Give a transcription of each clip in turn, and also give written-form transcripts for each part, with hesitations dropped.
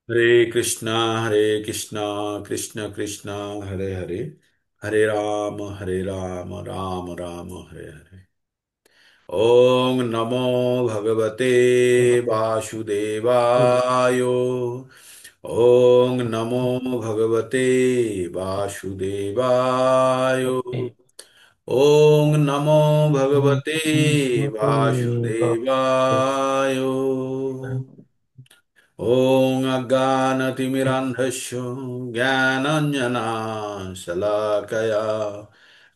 हरे कृष्णा कृष्ण कृष्ण हरे हरे हरे राम राम राम हरे हरे। ओम नमो भगवते वासुदेवाय। ओम नमो भगवते वासुदेवाय। ओम नमो भगवते वासुदेवाय। ॐ अज्ञानतिमिरान्धस्य ज्ञानाञ्जनाशलाकया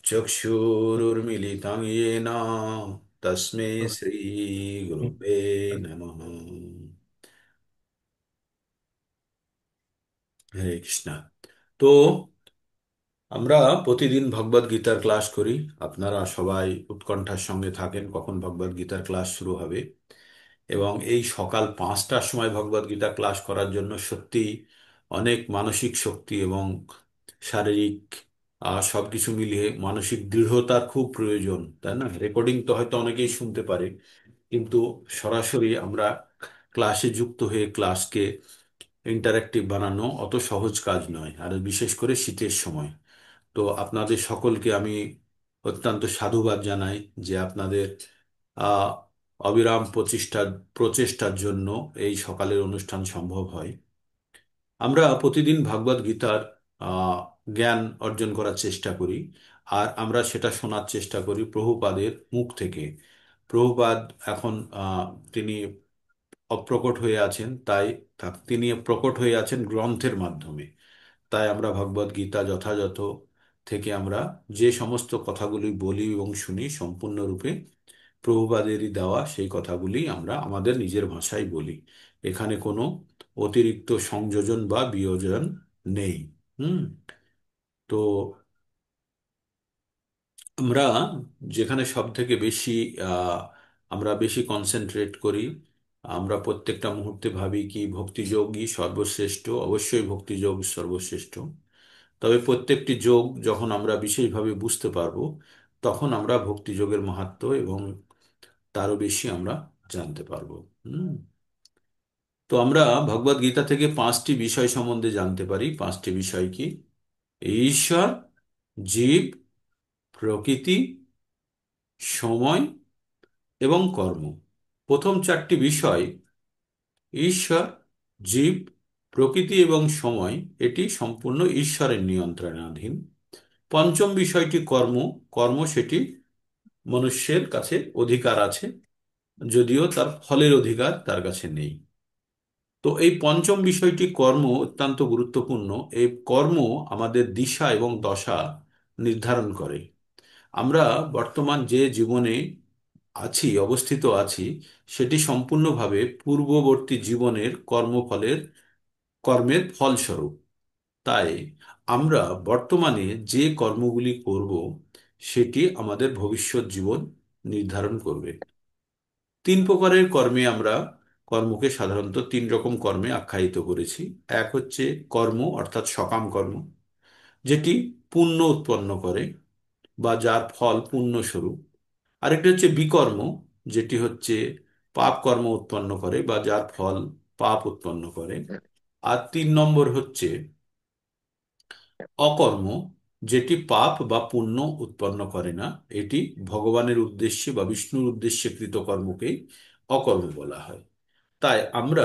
चक्षुरुर्मिलितं येन तस्मै श्रीगुरुवे नमः। হরে কৃষ্ণ। তো আমরা প্রতিদিন ভগবদ গীতার ক্লাস করি। আপনারা সবাই উৎকণ্ঠার সঙ্গে থাকেন কখন ভগবদ গীতার ক্লাস শুরু হবে। এবং এই সকাল 5টার সময় ভগবদ গীতা ক্লাস করার জন্য সত্যি অনেক মানসিক শক্তি এবং শারীরিক সবকিছু মিলিয়ে মানসিক দৃঢ়তার খুব প্রয়োজন, তাই না? রেকর্ডিং তো হয়তো অনেকেই শুনতে পারে, কিন্তু সরাসরি আমরা ক্লাসে যুক্ত হয়ে ক্লাসকে ইন্টারেক্টিভ বানানো অত সহজ কাজ নয়, আর বিশেষ করে শীতের সময়। তো আপনাদের সকলকে আমি অত্যন্ত সাধুবাদ জানাই যে আপনাদের আহ অবিরাম প্রচেষ্টার জন্য এই সকালের অনুষ্ঠান সম্ভব হয়। আমরা প্রতিদিন ভগবদ গীতার আহ, জ্ঞান অর্জন করার চেষ্টা করি, আর আমরা সেটা শোনার চেষ্টা করি প্রভুপাদের মুখ থেকে। প্রভুপাদ এখন তিনি অপ্রকট হয়ে আছেন, তাই তিনি প্রকট হয়ে আছেন গ্রন্থের মাধ্যমে। তাই আমরা ভগবদ গীতা যথাযথ থেকে আমরা যে সমস্ত কথাগুলি বলি এবং শুনি সম্পূর্ণরূপে প্রভুপাদেরই দেওয়া সেই কথাগুলি আমরা আমাদের নিজের ভাষায় বলি। এখানে কোনো অতিরিক্ত সংযোজন বা বিয়োজন নেই। হুম। তো আমরা যেখানে সব থেকে বেশি আহ, আমরা বেশি কনসেন্ট্রেট করি, আমরা প্রত্যেকটা মুহূর্তে ভাবি কি ভক্তিযোগই সর্বশ্রেষ্ঠ, অবশ্যই ভক্তিযোগ সর্বশ্রেষ্ঠ। তবে প্রত্যেকটি যোগ যখন আমরা বিশেষভাবে বুঝতে পারবো, তখন আমরা ভক্তিযোগের মাহাত্ম্য এবং তারও বেশি আমরা জানতে পারবো। হুম। তো আমরা ভগবদ গীতা থেকে 5টি বিষয় সম্বন্ধে জানতে পারি। 5টি বিষয় কি? ঈশ্বর, জীব, প্রকৃতি, সময় এবং কর্ম। প্রথম 4টি বিষয় ঈশ্বর, জীব, প্রকৃতি এবং সময়, এটি সম্পূর্ণ ঈশ্বরের নিয়ন্ত্রণাধীন। পঞ্চম বিষয়টি কর্ম। কর্ম সেটি মনুষ্যের কাছে অধিকার আছে, যদিও তার ফলের অধিকার তার কাছে নেই। তো এই পঞ্চম বিষয়টি কর্ম অত্যন্ত গুরুত্বপূর্ণ। এই কর্ম আমাদের দিশা এবং দশা নির্ধারণ করে। আমরা বর্তমান যে জীবনে অবস্থিত আছি, সেটি সম্পূর্ণভাবে পূর্ববর্তী জীবনের কর্মের ফলস্বরূপ। তাই আমরা বর্তমানে যে কর্মগুলি করব, সেটি আমাদের ভবিষ্যৎ জীবন নির্ধারণ করবে। 3 প্রকারের কর্মে আমরা কর্মকে সাধারণত 3 রকম কর্মে আখ্যায়িত করেছি। এক হচ্ছে কর্ম অর্থাৎ সকাম কর্ম, যেটি পুণ্য উৎপন্ন করে বা যার ফল পুণ্য স্বরূপ। আরেকটি হচ্ছে বিকর্ম, যেটি হচ্ছে পাপ কর্ম উৎপন্ন করে বা যার ফল পাপ উৎপন্ন করে। আর 3 নম্বর হচ্ছে অকর্ম, যেটি পাপ বা পুণ্য উৎপন্ন করে না। এটি ভগবানের উদ্দেশ্যে বা বিষ্ণুর উদ্দেশ্যে কৃত কর্মকেই অকর্ম বলা হয়। তাই আমরা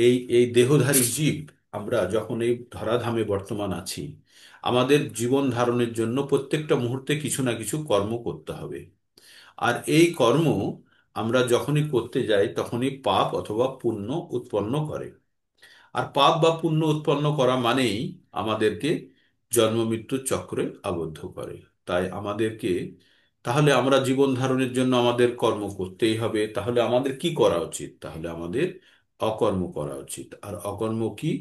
এই এই দেহধারী জীব, আমরা যখন এই ধরাধামে বর্তমান আছি, আমাদের জীবন ধারণের জন্য প্রত্যেকটা মুহূর্তে কিছু না কিছু কর্ম করতে হবে। আর এই কর্ম আমরা যখনই করতে যাই তখনই পাপ অথবা পুণ্য উৎপন্ন করে। আর পাপ বা পুণ্য উৎপন্ন করা মানেই আমাদেরকে জন্ম মৃত্যুর চক্রে আবদ্ধ করে। তাই আমাদেরকে, তাহলে আমরা জীবন ধারণের জন্য আমাদের কর্ম করতেই হবে। তাহলে আমাদের কি করা উচিত? তাহলে আমাদের অকর্ম করা উচিত। আর অকর্ম কি?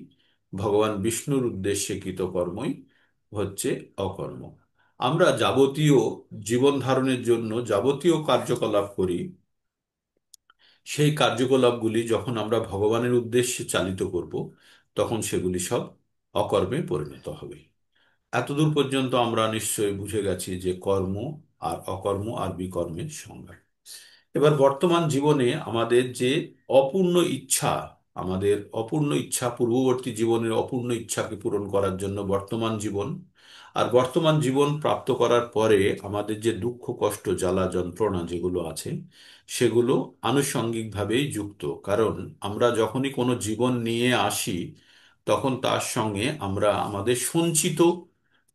ভগবান বিষ্ণুর উদ্দেশ্যে কৃত কর্মই হচ্ছে অকর্ম। আমরা যাবতীয় জীবন ধারণের জন্য যাবতীয় কার্যকলাপ করি, সেই কার্যকলাপগুলি যখন আমরা ভগবানের উদ্দেশ্যে চালিত করব, তখন সেগুলি সব অকর্মে পরিণত হবে। এতদূর পর্যন্ত আমরা নিশ্চয়ই বুঝে গেছি যে কর্ম আর অকর্ম আর বিকর্মের সংজ্ঞা। এবার বর্তমান জীবনে আমাদের যে অপূর্ণ ইচ্ছা আমাদের অপূর্ণ ইচ্ছা, পূর্ববর্তী জীবনের অপূর্ণ ইচ্ছাকে পূরণ করার জন্য বর্তমান জীবন, আর বর্তমান জীবন প্রাপ্ত করার পরে আমাদের যে দুঃখ কষ্ট জ্বালা যন্ত্রণা যেগুলো আছে সেগুলো আনুষঙ্গিকভাবেই যুক্ত। কারণ আমরা যখনই কোনো জীবন নিয়ে আসি তখন তার সঙ্গে আমরা আমাদের সঞ্চিত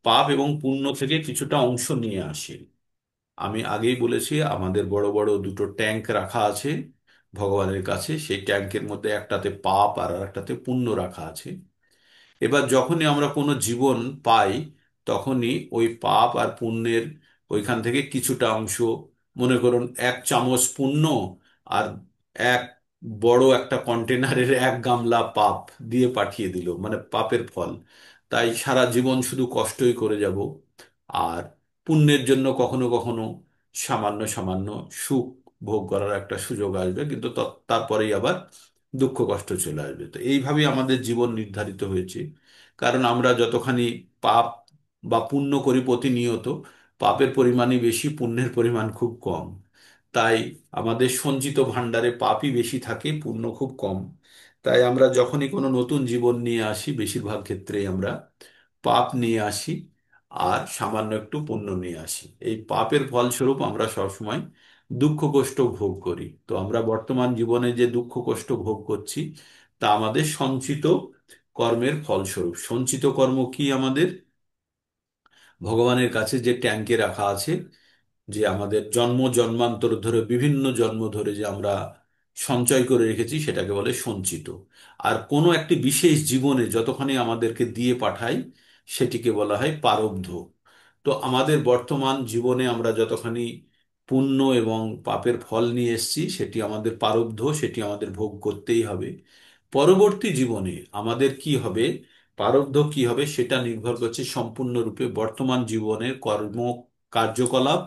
পাপ এবং পুণ্য থেকে কিছুটা অংশ নিয়ে আসি। আমি আগেই বলেছি আমাদের বড় বড় দুটো ট্যাঙ্ক রাখা আছে ভগবানের কাছে, সেই ট্যাঙ্কের মধ্যে একটাতে পাপ আর একটাতে পুণ্য রাখা আছে। এবার যখনই আমরা কোনো জীবন পাই তখনই ওই পাপ আর পুণ্যের ওইখান থেকে কিছুটা অংশ, মনে করুন 1 চামচ পুণ্য আর এক বড় একটা কন্টেনারের 1 গামলা পাপ দিয়ে পাঠিয়ে দিল, মানে পাপের ফল। তাই সারা জীবন শুধু কষ্টই করে যাব। আর পুণ্যের জন্য কখনো কখনো সামান্য সামান্য সুখ ভোগ করার একটা সুযোগ আসবে, কিন্তু তারপরেই আবার দুঃখ কষ্ট চলে আসবে। তো এইভাবেই আমাদের জীবন নির্ধারিত হয়েছে। কারণ আমরা যতখানি পাপ বা পুণ্য করি প্রতিনিয়ত, পাপের পরিমাণই বেশি, পুণ্যের পরিমাণ খুব কম। তাই আমাদের সঞ্চিত ভাণ্ডারে পাপই বেশি থাকে, পুণ্য খুব কম। তাই আমরা যখনই কোনো নতুন জীবন নিয়ে আসি বেশিরভাগ ক্ষেত্রেই আমরা পাপ নিয়ে আসি আর সামান্য একটু পুণ্য নিয়ে আসি। এই পাপের ফলস্বরূপ আমরা সবসময় দুঃখ কষ্ট ভোগ করি। তো আমরা বর্তমান জীবনে যে দুঃখ কষ্ট ভোগ করছি তা আমাদের সঞ্চিত কর্মের ফলস্বরূপ। সঞ্চিত কর্ম কি আমাদের? ভগবানের কাছে যে ট্যাঙ্কে রাখা আছে, যে আমাদের জন্ম জন্মান্তর ধরে বিভিন্ন জন্ম ধরে যে আমরা সঞ্চয় করে রেখেছি সেটাকে বলে সঞ্চিত। আর কোনো একটি বিশেষ জীবনে যতখানি আমাদেরকে দিয়ে পাঠায় সেটিকে বলা হয় প্রারব্ধ। তো আমাদের বর্তমান জীবনে আমরা যতখানি পুণ্য এবং পাপের ফল নিয়ে এসেছি সেটি আমাদের প্রারব্ধ, সেটি আমাদের ভোগ করতেই হবে। পরবর্তী জীবনে আমাদের কি হবে, প্রারব্ধ কি হবে, সেটা নির্ভর করছে সম্পূর্ণরূপে বর্তমান জীবনের কর্ম কার্যকলাপ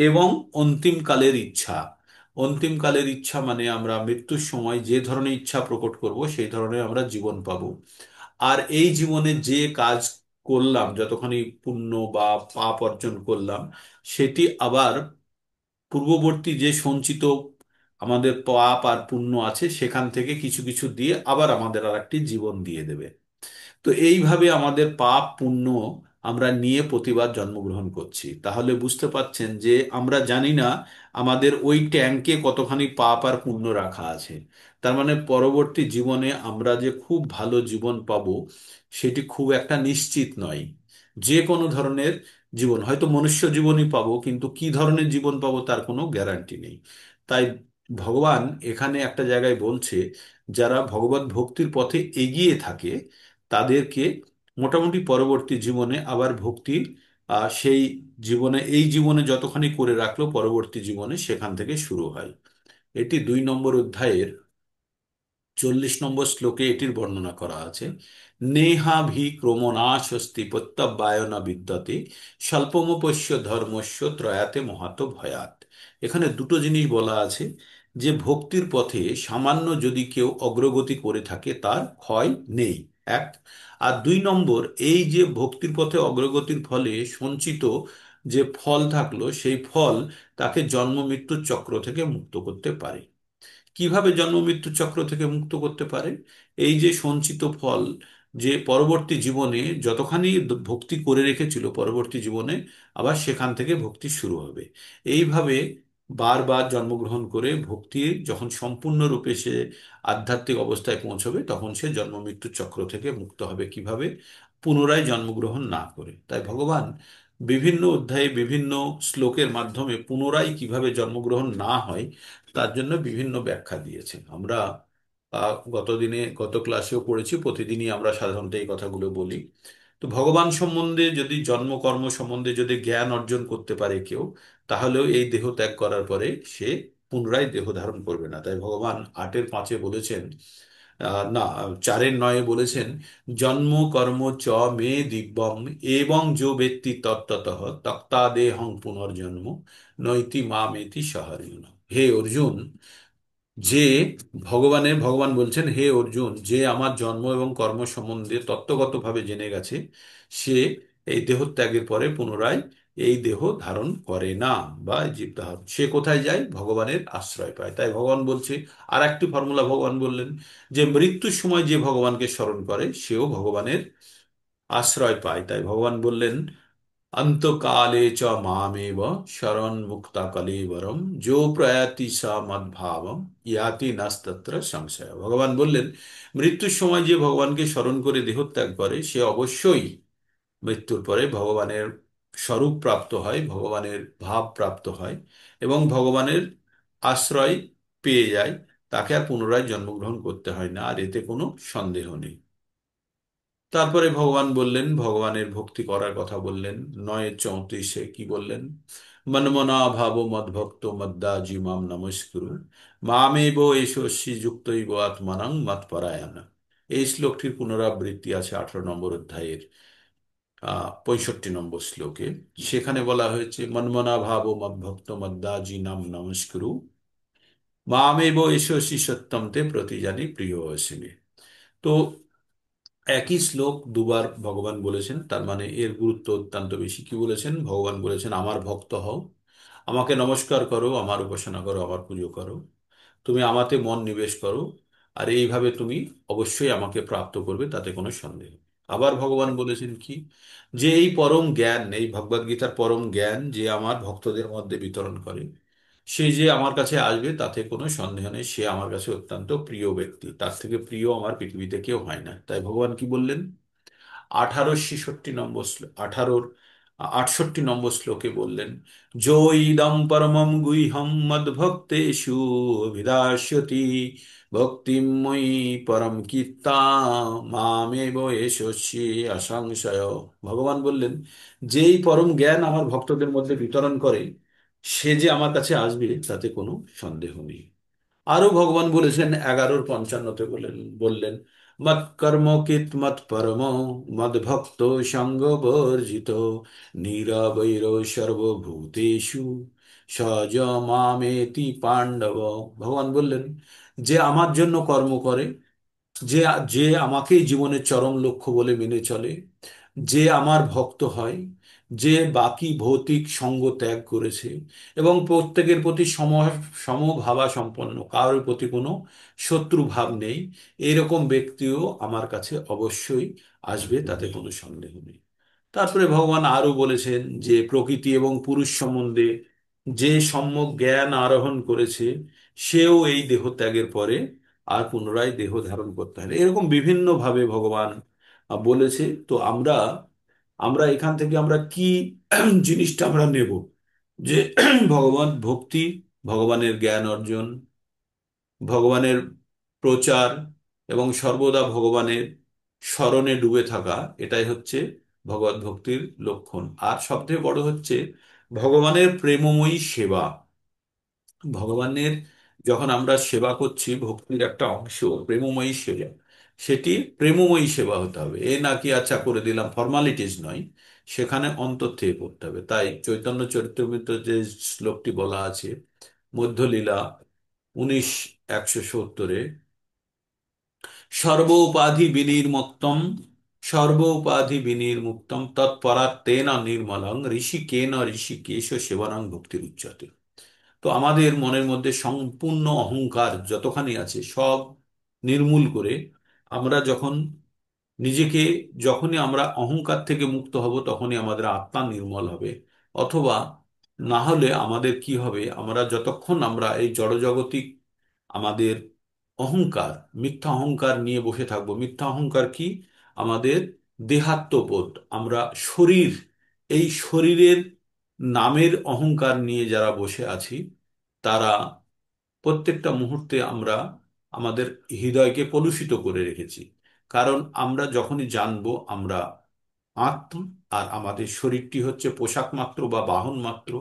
এবং অন্তিমকালের ইচ্ছা। অন্তিমকালের ইচ্ছা মানে আমরা মৃত্যুর সময় যে ধরনের ইচ্ছা প্রকট করব সেই ধরনের আমরা জীবন পাব। আর এই জীবনে যে কাজ করলাম, যতখানি পুণ্য বা পাপ অর্জন করলাম, সেটি আবার পূর্ববর্তী যে সঞ্চিত আমাদের পাপ আর পুণ্য আছে সেখান থেকে কিছু কিছু দিয়ে আবার আমাদের আর একটি জীবন দিয়ে দেবে। তো এইভাবে আমাদের পাপ পুণ্য আমরা নিয়ে প্রতিবার জন্মগ্রহণ করছি। তাহলে বুঝতে পারছেন যে আমরা জানি না আমাদের ওই ট্যাঙ্কে কতখানি পাপ আর পুণ্য রাখা আছে। তার মানে পরবর্তী জীবনে আমরা যে খুব ভালো জীবন পাবো সেটি খুব একটা নিশ্চিত নয়। যে কোনো ধরনের জীবন, হয়তো মনুষ্য জীবনই পাবো, কিন্তু কি ধরনের জীবন পাবো তার কোনো গ্যারান্টি নেই। তাই ভগবান এখানে একটা জায়গায় বলছে যারা ভগবত ভক্তির পথে এগিয়ে থাকে তাদেরকে মোটামুটি পরবর্তী জীবনে আবার ভক্তি সেই জীবনে, এই জীবনে যতখানি করে রাখলো পরবর্তী জীবনে সেখান থেকে শুরু হয়। এটি 2 নম্বর অধ্যায়ের 40 নম্বর শ্লোকে এটির বর্ণনা করা আছে। নেহাভি ক্রমণাশস্তি প্রত্যব্যায় না বিদ্যতে স্বল্পমপস্য ধর্মস্য ত্রয়াতে মহাত ভয়াত। এখানে দুটো জিনিস বলা আছে, যে ভক্তির পথে সামান্য যদি কেউ অগ্রগতি করে থাকে তার ক্ষয় নেই, এক। আর 2 নম্বর, এই যে ভক্তির পথে অগ্রগতির ফলে সঞ্চিত যে ফল থাকলো সেই ফল তাকে জন্ম মৃত্যুর চক্র থেকে মুক্ত করতে পারে। কিভাবে জন্ম মৃত্যু চক্র থেকে মুক্ত করতে পারে? এই যে সঞ্চিত ফল, যে পরবর্তী জীবনে যতখানি ভক্তি করে রেখেছিল পরবর্তী জীবনে আবার সেখান থেকে ভক্তি শুরু হবে। এইভাবে বারবার জন্মগ্রহণ করে ভক্তি যখন সম্পূর্ণরূপে সে আধ্যাত্মিক অবস্থায় পৌঁছবে তখন সে জন্ম মৃত্যু চক্র থেকে মুক্ত হবে। কিভাবে? পুনরায় জন্মগ্রহণ না করে। তাই ভগবান বিভিন্ন অধ্যায়ে বিভিন্ন শ্লোকের মাধ্যমে পুনরায় কিভাবে জন্মগ্রহণ না হয় তার জন্য বিভিন্ন ব্যাখ্যা দিয়েছেন। আমরা গত ক্লাসেও পড়েছি, প্রতিদিনই আমরা সাধারণত এই কথাগুলো বলি। তো ভগবান সম্বন্ধে যদি, জন্মকর্ম সম্বন্ধে যদি জ্ঞান অর্জন করতে পারে কেউ, তাহলেও এই দেহ ত্যাগ করার পরে সে পুনরায় দেহ ধারণ করবে না। তাই ভগবান 8-এর 5-এ বলেছেন, না, 4-এর 9-এ বলেছেন, জন্ম কর্ম চ মে দিব্যম এবং যো ব্যক্তি তত্ত্বতঃ তক্তা দেহং পুনর্জন্ম নৈতি মামেতি সহার্জুন। হে অর্জুন, যে ভগবান বলছেন, হে অর্জুন, যে আমার জন্ম এবং কর্ম সম্বন্ধে তত্ত্বগতভাবে জেনে গেছে সে এই দেহত্যাগের পরে পুনরায় এই দেহ ধারণ করে না, বা এই জীব ধারণ, সে কোথায় যায়? ভগবানের আশ্রয় পায়। তাই ভগবান বলছে, আর একটি ফর্মুলা ভগবান বললেন, যে মৃত্যুর সময় যে ভগবানকে স্মরণ করে সেও ভগবানের আশ্রয় পায়। তাই ভগবান বললেন, অন্তকালে চ মামেব শরণ মুক্তা কলেবরম যো প্রয়াতি সা মদ্ভাবম ইয়াতি নাস্তত্র সংশয়। ভগবান বললেন, মৃত্যুর সময় যে ভগবানকে স্মরণ করে দেহত্যাগ করে সে অবশ্যই মৃত্যুর পরে ভগবানের স্বরূপ প্রাপ্ত হয়, ভগবানের ভাব প্রাপ্ত হয়, এবং ভগবানের আশ্রয় পেয়ে যায়। তাকে আর পুনরায় জন্মগ্রহণ করতে হয় না, আর এতে কোনো সন্দেহ নেই। তারপরে ভগবান বললেন, ভগবানের ভক্তি করার কথা বললেন। 9:34 কি বললেন? মন্মনা ভাব মদ্ভক্ত মদ্দাজি মাম নমস্কুরু মামেব এসো শ্রীযুক্তৈব আত্মানং মৎপরায়ণ। এই শ্লোকটির পুনরাবৃত্তি আছে 18 নম্বর অধ্যায়ের 65 নম্বর শ্লোকে। সেখানে বলা হয়েছে, মন্মনা ভাব মদ্ভক্ত মদ্দাজি নাম নমস্কুরু মামেব এসো শ্রী সত্যম তে প্রতিজানি প্রিয় অসিমে। তো একই শ্লোক দুবার ভগবান বলেছেন, তার মানে এর গুরুত্ব অত্যন্ত বেশি। কি বলেছেন? ভগবান বলেছেন, আমার ভক্ত হও, আমাকে নমস্কার করো, আমার উপাসনা করো, আমার পুজো করো, তুমি আমাতে মন নিবেশ করো, আর এইভাবে তুমি অবশ্যই আমাকে প্রাপ্ত করবে, তাতে কোনো সন্দেহ নেই। আবার ভগবান বলেছেন কি, যে এই পরম জ্ঞান, এই ভগবদ গীতার পরম জ্ঞান যে আমার ভক্তদের মধ্যে বিতরণ করে, সে যে আমার কাছে আসবে তাতে কোনো সন্দেহ নেই, সে আমার কাছে অত্যন্ত প্রিয় ব্যক্তি, তার থেকে প্রিয় আমার পৃথিবীতে কেউ হয় না। তাই ভগবান কি বললেন? 68 নম্বর শ্লোকে বললেন, যো ইদম পরমম গুহ্যম মদ্ভক্তেষু অভিধাস্যতি ভক্তিময়ী পরম কীর্তা মামেব এষস্যি অসংশয়। ভগবান বললেন, যেই পরম জ্ঞান আমার ভক্তদের মধ্যে বিতরণ করে সে যে আমার কাছে আসবে তাতে কোনো সন্দেহ নেই। আরো ভগবান বলেছেন 11:55 বললেন, মৎ কর্ম কিত মৎ পরম মদ ভক্ত সঙ্গ বর্জিত নীরবৈর সর্বভূতেষু সজ মামেতি পাণ্ডব। ভগবান বললেন, যে আমার জন্য কর্ম করে, যে যে আমাকে জীবনের চরম লক্ষ্য বলে মেনে চলে, যে আমার ভক্ত হয়, যে বাকি ভৌতিক সঙ্গ ত্যাগ করেছে, এবং প্রত্যেকের প্রতি সমভাবা সম্পন্ন, কারোর প্রতি কোনো শত্রু ভাব নেই, এরকম ব্যক্তিও আমার কাছে অবশ্যই আসবে, তাতে কোনো সন্দেহ নেই। তারপরে ভগবান আরো বলেছেন যে প্রকৃতি এবং পুরুষ সম্বন্ধে যে সম্যক জ্ঞান আরোহণ করেছে সেও এই দেহ ত্যাগের পরে আর পুনরায় দেহ ধারণ করতে হয় না। এরকম বিভিন্ন ভাবে ভগবান বলেছে। তো আমরা আমরা এখান থেকে আমরা কি জিনিসটা আমরা নেব? যে ভগবান ভক্তি, ভগবানের জ্ঞান অর্জন, ভগবানের প্রচার, এবং সর্বদা ভগবানের স্মরণে ডুবে থাকা, এটাই হচ্ছে ভগবত ভক্তির লক্ষণ। আর সবথেকে বড় হচ্ছে ভগবানের প্রেমময়ী সেবা। ভগবানের যখন আমরা সেবা করছি, ভক্তির একটা অংশ প্রেমময়ী সেবা। সেটি প্রেমময়ী সেবা হতে হবে, এ নাকি আচ্ছা করে দিলাম, ফর্মালিটিস নয়, সেখানে অন্তর থেকে করতে হবে। তাই চৈতন্য চরিতামৃত যে শ্লোকটি বলা আছে, মধ্যলীলা 19:170, সর্বোপাধি বিনির্মুক্তম সর্বোপাধি বিনির্মুক্তম তৎপরাত্তেন নির্মলং ঋষিকেন ঋষিকেশ সেবনং ভক্তির উচ্যতে। তো আমাদের মনের মধ্যে সম্পূর্ণ অহংকার যতখানি আছে সব নির্মূল করে আমরা যখন নিজেকে, যখনই আমরা অহংকার থেকে মুক্ত হব তখনই আমাদের আত্মা নির্মল হবে। অথবা না হলে আমাদের কি হবে, আমরা যতক্ষণ আমরা এই জড়জগতিক আমাদের অহংকার, মিথ্যা অহংকার নিয়ে বসে থাকবো। মিথ্যা অহংকার কি? আমাদের দেহাত্মবোধ, আমরা শরীর, এই শরীরের নামের অহংকার নিয়ে যারা বসে আছি, তারা প্রত্যেকটা মুহূর্তে আমরা আমাদের হৃদয়কে কলুষিত করে রেখেছি। কারণ আমরা যখনই জানবো আমরা আত্মা, আর আমাদের শরীরটি হচ্ছে পোশাক মাত্র বা বাহন মাত্র,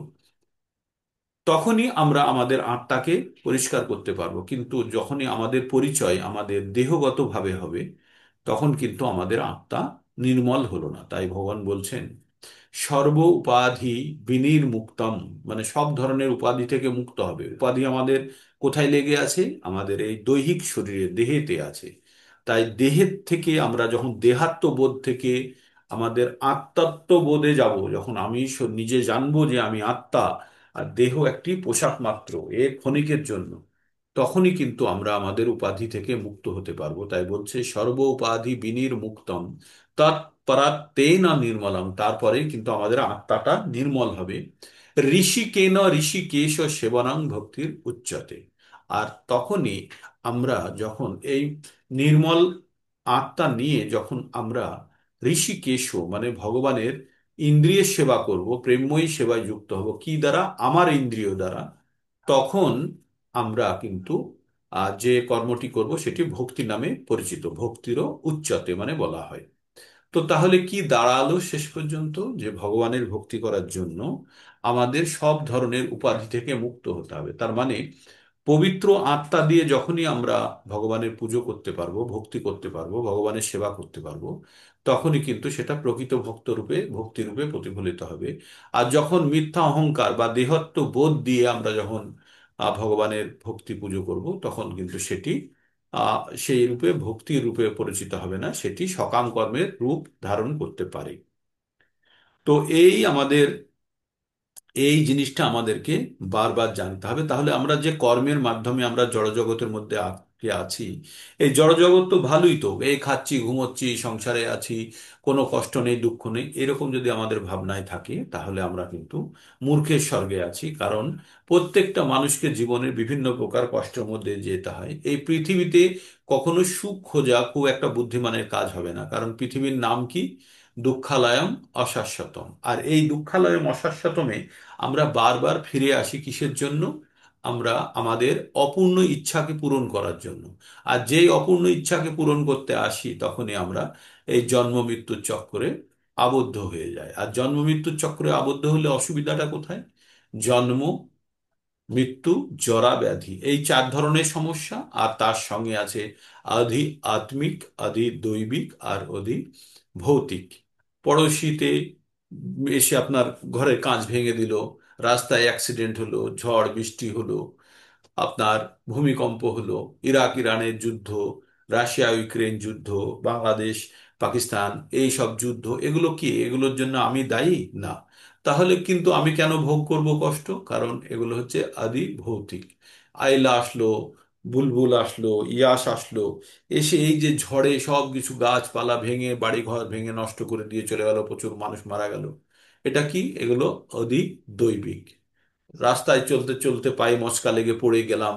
তখনই আমরা আমাদের আত্মাকে পরিষ্কার করতে পারবো। কিন্তু যখনই আমাদের পরিচয় আমাদের দেহগতভাবে হবে, তখন কিন্তু আমাদের আত্মা নির্মল হলো না। তাই ভগবান বলছেন, সর্ব উপাধি বিনির্মুক্তম, মানে সব ধরনের উপাধি থেকে মুক্ত হবে। উপাধি আমাদের কোথায় লেগে আছে? আমাদের এই দৈহিক শরীরে, দেহেতে আছে। তাই দেহের থেকে আমরা যখন দেহাত্মবোধ থেকে আমাদের আত্মত্ব বোধে যাব, যখন আমি নিজে জানবো যে আমি আত্মা আর দেহ একটি পোশাক মাত্র, এ ক্ষণিকের জন্য, তখনই কিন্তু আমরা আমাদের উপাধি থেকে মুক্ত হতে পারবো। তাই বলছে সর্ব উপাধি বিনির্মুক্তম তৎপরাত্তেন নির্মলম, তারপরে কিন্তু আমাদের আত্মাটা নির্মল হবে। ঋষিকেন ঋষিকেশ সেবনাং ভক্তির উচ্চতে। আর তখনই আমরা যখন এই নির্মল আত্মা নিয়ে যখন আমরা ঋষিকেশ মানে ভগবানের ইন্দ্রিয়ের সেবা করব, প্রেমময়ী সেবায় যুক্ত হব, কি দ্বারা? আমার ইন্দ্রিয় দ্বারা। তখন আমরা কিন্তু যে কর্মটি করব সেটি ভক্তি নামে পরিচিত, ভক্তিরও উচ্চতে মানে বলা হয়। তো তাহলে কি দাঁড়ালো শেষ পর্যন্ত? যে ভগবানের ভক্তি করার জন্য আমাদের সব ধরনের উপাধি থেকে মুক্ত হতে হবে। তার মানে পবিত্র আত্মা দিয়ে যখনই আমরা ভগবানের পুজো করতে পারবো, ভক্তি করতে পারবো, ভগবানের সেবা করতে পারবো, তখনই কিন্তু সেটা প্রকৃত ভক্ত রূপে, ভক্তি রূপে প্রতিফলিত হবে। আর যখন মিথ্যা অহংকার বা দেহত্ব বোধ দিয়ে আমরা যখন ভগবানের ভক্তি পুজো করব, তখন কিন্তু সেটি সেই রূপে ভক্তির রূপে পরিচিত হবে না, সেটি সকাম কর্মের রূপ ধারণ করতে পারে। তো এই আমাদের এই জিনিসটা আমাদেরকে বারবার জানতে হবে। তাহলে আমরা যে কর্মের মাধ্যমে আমরা জড়জগতের মধ্যে আটকে আছি, এই জড়জগৎ তো ভালোই, তো এই খাচ্ছি ঘুমোচ্ছি সংসারে আছি, কোনো কষ্ট নেই দুঃখ নেই, এরকম যদি আমাদের ভাবনায় থাকে তাহলে আমরা কিন্তু মূর্খের স্বর্গে আছি। কারণ প্রত্যেকটা মানুষকে জীবনের বিভিন্ন প্রকার কষ্টের মধ্যে যেতে হয়। এই পৃথিবীতে কখনো সুখ খোঁজা খুব একটা বুদ্ধিমানের কাজ হবে না, কারণ পৃথিবীর নাম কি? দুঃখালয়ম অশাশ্বতম। আর এই দুঃখালয়ম অশাশ্বতমে আমরা বারবার ফিরে আসি কিসের জন্য? আমরা আমাদের অপূর্ণ ইচ্ছাকে পূরণ করার জন্য। আর যেই অপূর্ণ ইচ্ছাকে পূরণ করতে আসি, তখনই আমরা এই জন্ম মৃত্যুর চক্রে আবদ্ধ হয়ে যাই। আর জন্ম মৃত্যুর চক্রে আবদ্ধ হলে অসুবিধাটা কোথায়? জন্ম, মৃত্যু, জরা ব্যাধি, এই চার ধরনের সমস্যা। আর তার সঙ্গে আছে আধি আত্মিক, আধি দৈবিক, আর অধি ভৌতিক। পড়োশিতে এসে আপনার ঘরের কাঁচ ভেঙে দিল, রাস্তায় অ্যাক্সিডেন্ট হলো, ঝড় বৃষ্টি হলো, আপনার ভূমিকম্প হলো, ইরাক ইরানের যুদ্ধ, রাশিয়া ইউক্রেন যুদ্ধ, বাংলাদেশ পাকিস্তান, এই সব যুদ্ধ, এগুলো কি এগুলোর জন্য আমি দায়ী? না। তাহলে কিন্তু আমি কেন ভোগ করব কষ্ট? কারণ এগুলো হচ্ছে আদি ভৌতিক। আইলা আসলো, বুলবুল আসলো, ইয়াস আসলো, এসে এই যে ঝড়ে সব কিছু গাছপালা ভেঙে, বাড়ি ঘর ভেঙে নষ্ট করে দিয়ে চলে গেল, প্রচুর মানুষ মারা গেল, এটা কি? এগুলো অতি দৈবিক। রাস্তায় চলতে চলতে পায়ে মচকা লেগে পড়ে গেলাম,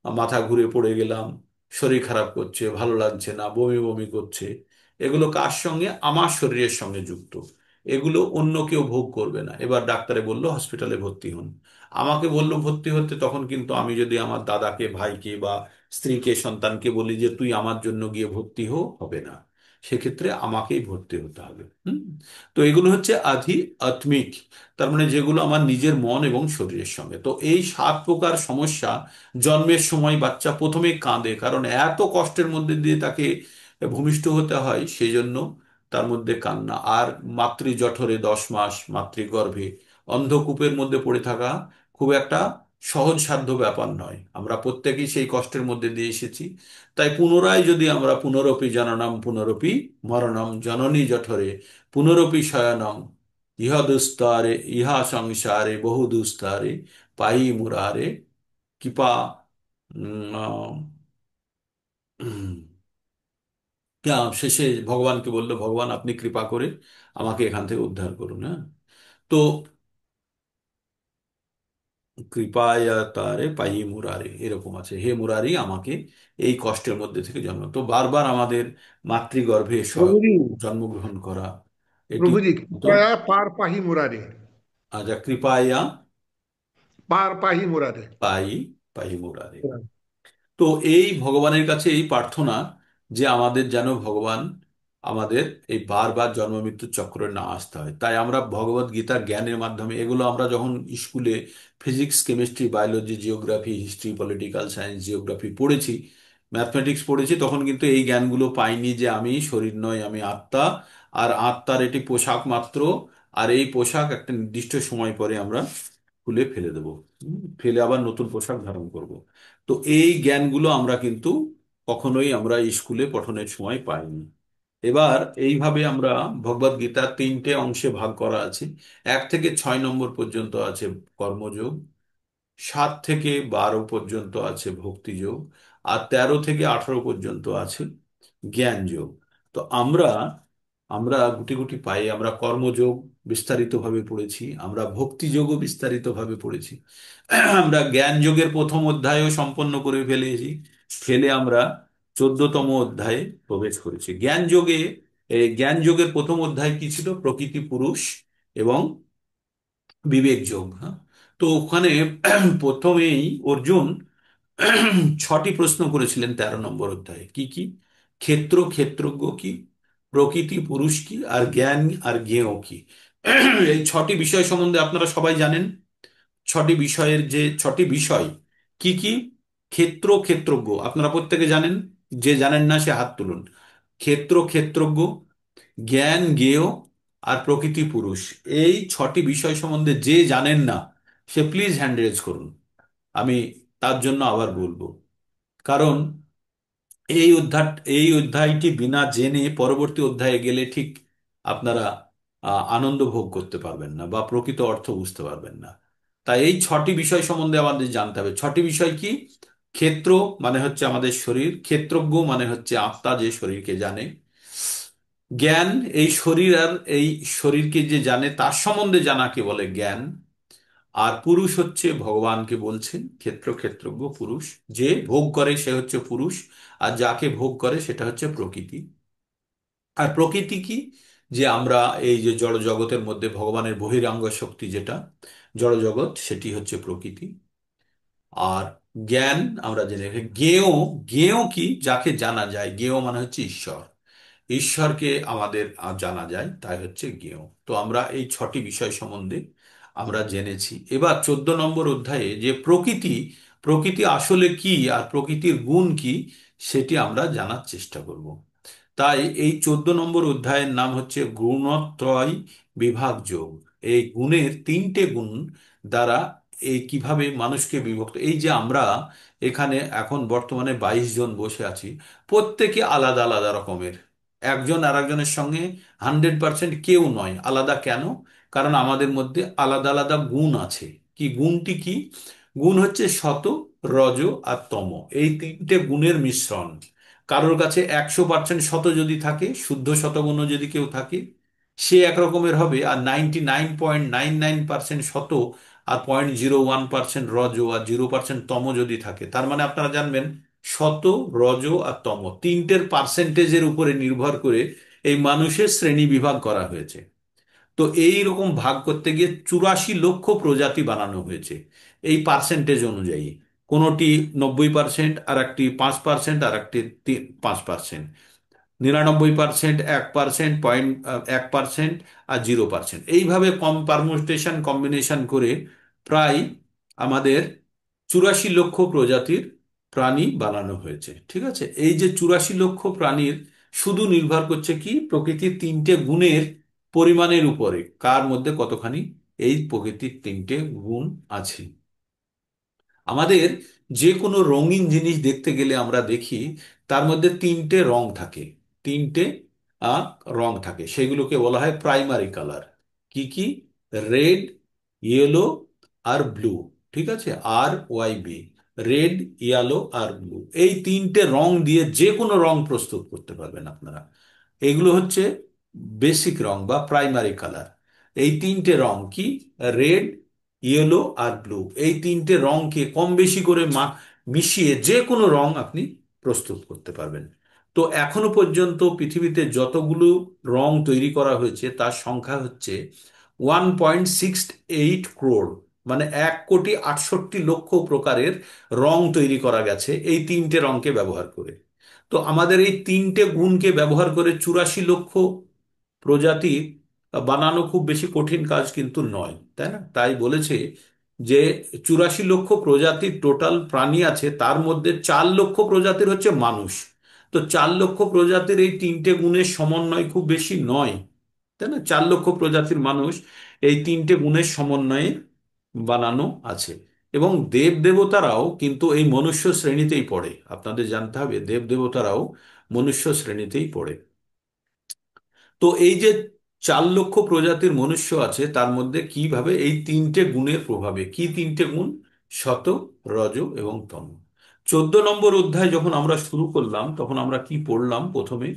মাথা ঘুরে পড়ে গেলাম, শরীর খারাপ করছে, ভালো লাগছে না, বমি বমি করছে, এগুলো কার সঙ্গে? আমার শরীরের সঙ্গে যুক্ত। এগুলো অন্য কেউ ভোগ করবে না। এবার ডাক্তারে বললো হসপিটালে ভর্তি হন, আমাকে বললো ভর্তি হতে, তখন কিন্তু আমি যদি আমার দাদাকে, ভাইকে বা স্ত্রীকে, সন্তানকে বলি যে তুই আমার জন্য গিয়ে ভর্তি হো, হবে না। সেক্ষেত্রে আমাকেই ভর্তি হতে হবে। তো এগুলো হচ্ছে আধি আত্মিক, তার মানে যেগুলো আমার নিজের মন এবং শরীরের সঙ্গে। তো এই সাত প্রকার সমস্যা, জন্মের সময় বাচ্চা প্রথমে কাঁদে, কারণ এত কষ্টের মধ্যে দিয়ে তাকে ভূমিষ্ঠ হতে হয়, সেই জন্য তার মধ্যে কান্না। আর মাতৃ জঠরে 10 মাস মাতৃগর্ভে অন্ধকূপের মধ্যে পড়ে থাকা খুব একটা সহজসাধ্য ব্যাপার নয়। আমরা প্রত্যেকেই সেই কষ্টের মধ্যে দিয়ে এসেছি। তাই পুনরায় যদি আমরা পুনরপি জননম পুনরপি মরণম জননী জঠরে পুনরপি শয়নম ইহা দুস্তারে ইহা সংসারে বহু দুস্তারে পাই মুরারে কৃপা, উম, শেষে ভগবানকে বললো, ভগবান আপনি কৃপা করে আমাকে এখান থেকে উদ্ধার করুন। হ্যাঁ, তো কৃপায় তারে পাই মুরারে, এরকম আছে, হে মুরারি আমাকে এই কষ্টের মধ্যে থেকে জন্ম, তো বারবার আমাদের মাতৃগর্ভে প্রভু जी। জন্মগ্রহণ করা, এটি प्रभु जी তো। कृपया पार पाही मुरारे। আচ্ছা, কৃপায়া पार पाही मुरारे। পাই, পাই মুরারে। তো এই ভগবানের কাছে এই প্রার্থনা যে আমাদের যেন ভগবান আমাদের এই বারবার জন্ম মৃত্যুর চক্রে না আসতে হয়। তাই আমরা ভগবত গীতার জ্ঞানের মাধ্যমে, এগুলো আমরা যখন স্কুলে physics, chemistry, biology, geography, history, political science, geography পড়েছি, ম্যাথমেটিক্স পড়েছি, তখন কিন্তু এই জ্ঞানগুলো পাইনি যে আমি শরীর নয়, আমি আত্মা। আর আত্মার এটি পোশাক মাত্র। আর এই পোশাক একটা নির্দিষ্ট সময় পরে আমরা খুলে ফেলে দেবো। ফেলে আবার নতুন পোশাক ধারণ করব। তো এই জ্ঞানগুলো আমরা কিন্তু কখনোই আমরা স্কুলে পঠনের সময় পাইনি। এবার এইভাবে আমরা ভগবদ গীতার তিনটে অংশে ভাগ করা আছে। 1 থেকে 6 নম্বর পর্যন্ত আছে কর্মযোগ, 7 থেকে 12 পর্যন্ত আছে ভক্তিযোগ, আর 13 থেকে 18 পর্যন্ত আছে জ্ঞান যোগ। তো আমরা আমরা গুটি গুটি পায়ে আমরা কর্মযোগ বিস্তারিতভাবে পড়েছি, আমরা ভক্তি যোগও বিস্তারিতভাবে পড়েছি। আমরা জ্ঞান যোগের প্রথম অধ্যায়ও সম্পন্ন করে ফেলেছি, ফেলে আমরা 14তম অধ্যায়ে প্রবেশ করেছি। জ্ঞান যোগে, এই জ্ঞান যোগের প্রথম অধ্যায় কি ছিল? প্রকৃতি, পুরুষ এবং বিবেক যোগ। হ্যাঁ, তো ওখানে প্রথমেই অর্জুন 6টি প্রশ্ন করেছিলেন 13 নম্বর অধ্যায়ে। কি কি? ক্ষেত্র, ক্ষেত্রজ্ঞ কি, প্রকৃতি, পুরুষ কি, আর জ্ঞান আর জ্ঞেয় কি। এই 6টি বিষয় সম্বন্ধে আপনারা সবাই জানেন। 6টি বিষয় কি কি? ক্ষেত্র, ক্ষেত্রজ্ঞ আপনারা প্রত্যেকে জানেন, যে জানেন না সে হাত তুলুন। ক্ষেত্র, ক্ষেত্রজ্ঞ, জ্ঞান, জ্ঞেয় আর প্রকৃতি, পুরুষ। এই 6টি বিষয় সম্বন্ধে যে জানেন না সে প্লিজ হ্যান্ড রেজ করুন। আমি তার জন্য আবার বলবো, কারণ এই অধ্যায় এই অধ্যায়টি বিনা জেনে পরবর্তী অধ্যায়ে গেলে ঠিক আপনারা আনন্দ ভোগ করতে পারবেন না বা প্রকৃত অর্থ বুঝতে পারবেন না। তাই এই 6টি বিষয় সম্বন্ধে আমাদের জানতে হবে। 6টি বিষয় কি? ক্ষেত্র মানে হচ্ছে আমাদের শরীর, ক্ষেত্রজ্ঞ মানে হচ্ছে আত্মা যে শরীরকে জানে, জ্ঞান এই শরীর আর এই শরীরকে যে জানে তার সম্বন্ধে জানাকে বলে জ্ঞান, আর পুরুষ হচ্ছে ভগবানকে বলছেন ক্ষেত্র, ক্ষেত্রজ্ঞ পুরুষ। যে ভোগ করে সে হচ্ছে পুরুষ, আর যাকে ভোগ করে সেটা হচ্ছে প্রকৃতি। আর প্রকৃতি কি? যে আমরা এই যে জড় জগতের মধ্যে ভগবানের বহিরাঙ্গ শক্তি যেটা জড় জগৎ, সেটি হচ্ছে প্রকৃতি। আর জ্ঞান আমরা জেনে রাখি। জ্ঞেয়, জ্ঞেয় কি? যাকে জানা যায়। জ্ঞেয় মানে হচ্ছে ঈশ্বর। ঈশ্বরকে আমাদের জানা যায়, তাই হচ্ছে জ্ঞেয়। তো আমরা এই 6টি বিষয় সম্বন্ধে আমরা জেনেছি। এবার 14 নম্বর অধ্যায়ে যে প্রকৃতি, প্রকৃতি আসলে কি আর প্রকৃতির গুণ কি সেটি আমরা জানার চেষ্টা করব। তাই এই 14 নম্বর অধ্যায়ের নাম হচ্ছে গুণত্রয় বিভাগ যোগ। এই গুণের 3টে গুণ দ্বারা এই কিভাবে মানুষকে বিভক্ত, এই যে আমরা এখানে এখন বর্তমানে 22 জন বসে আছি, প্রত্যেকে আলাদা আলাদা রকমের। একজন আর একজনের সঙ্গে 100% কেউ নয় আলাদা। কেন? কারণ আমাদের মধ্যে আলাদা আলাদা গুণ আছে। কি গুণটি কি? গুণ হচ্ছে সত, রজ আর তম। এই 3টে গুণের মিশ্রণ। কারোর কাছে 100% শত যদি থাকে, শুদ্ধ শতগুণ যদি কেউ থাকে, সে একরকমের হবে। আর 99.99% শত আর 0.01% রজ আর 0% তম যদি থাকে, তার মানে আপনারা জানবেন শত, রজ আর তম তিনটের পার্সেন্টেজের উপরে নির্ভর করে এই মানুষের শ্রেণী বিভাগ করা হয়েছে। তো এই রকম ভাগ করতে গিয়ে 84 লক্ষ প্রজাতি বানানো হয়েছে এই পার্সেন্টেজ অনুযায়ী। কোনোটি 90%, আর একটি 5%, আর একটি 5%, 99%, 1%, 1%, আর 0%। এইভাবে কম পারমুটেশন কম্বিনেশন করে প্রায় আমাদের 84 লক্ষ প্রজাতির প্রাণী বানানো হয়েছে। ঠিক আছে, এই যে 84 লক্ষ প্রাণীর শুধু নির্ভর করছে কি? প্রকৃতির 3টে গুণের পরিমাণের উপরে, কার মধ্যে কতখানি এই প্রকৃতির 3টে গুণ আছে। আমাদের যে কোনো রঙিন জিনিস দেখতে গেলে আমরা দেখি তার মধ্যে 3টে রং থাকে। 3টে আহ, রং থাকে, সেগুলোকে বলা হয় প্রাইমারি কালার। কি কি? রেড, ইয়েলো আর ব্লু। ঠিক আছে, RYB, রেড, ইয়েলো আর ব্লু। এই 3টে রং দিয়ে যে কোনো রং প্রস্তুত করতে পারবেন আপনারা। এগুলো হচ্ছে বেসিক রং বা প্রাইমারি কালার। এই 3টে রং কি? রেড, ইয়েলো আর ব্লু। এই 3টে রংকে কম বেশি করে মিশিয়ে যে কোনো রং আপনি প্রস্তুত করতে পারবেন। তো এখনো পর্যন্ত পৃথিবীতে যতগুলো রং তৈরি করা হয়েছে তার সংখ্যা হচ্ছে 1.68 crore, মানে 1,68,00,000 প্রকারের রং তৈরি করা গেছে এই 3টে রংকে ব্যবহার করে। তো আমাদের এই 3টে গুণকে ব্যবহার করে 84 লক্ষ প্রজাতি বানানো খুব বেশি কঠিন কাজ কিন্তু নয়, তাই না? তাই বলেছে যে 84 লক্ষ প্রজাতির টোটাল প্রাণী আছে, তার মধ্যে 4 লক্ষ প্রজাতির হচ্ছে মানুষ। তো 4 লক্ষ প্রজাতির এই 3টে গুণের সমন্বয় খুব বেশি নয়, তাই না? 4 লক্ষ প্রজাতির মানুষ এই 3টে গুণের সমন্বয়ে বানানো আছে। এবং দেব দেবতারাও কিন্তু এই মনুষ্য শ্রেণীতেই পড়ে। আপনাদের জানতে হবে দেব দেবতারাও মনুষ্য শ্রেণীতেই পড়ে। তো এই যে 4 লক্ষ প্রজাতির মনুষ্য আছে, তার মধ্যে কিভাবে এই তিনটে গুণের প্রভাবে, কি তিনটে গুণ? সত, রজ এবং তম। 14 নম্বর অধ্যায় যখন আমরা শুরু করলাম, তখন আমরা কি পড়লাম? প্রথমে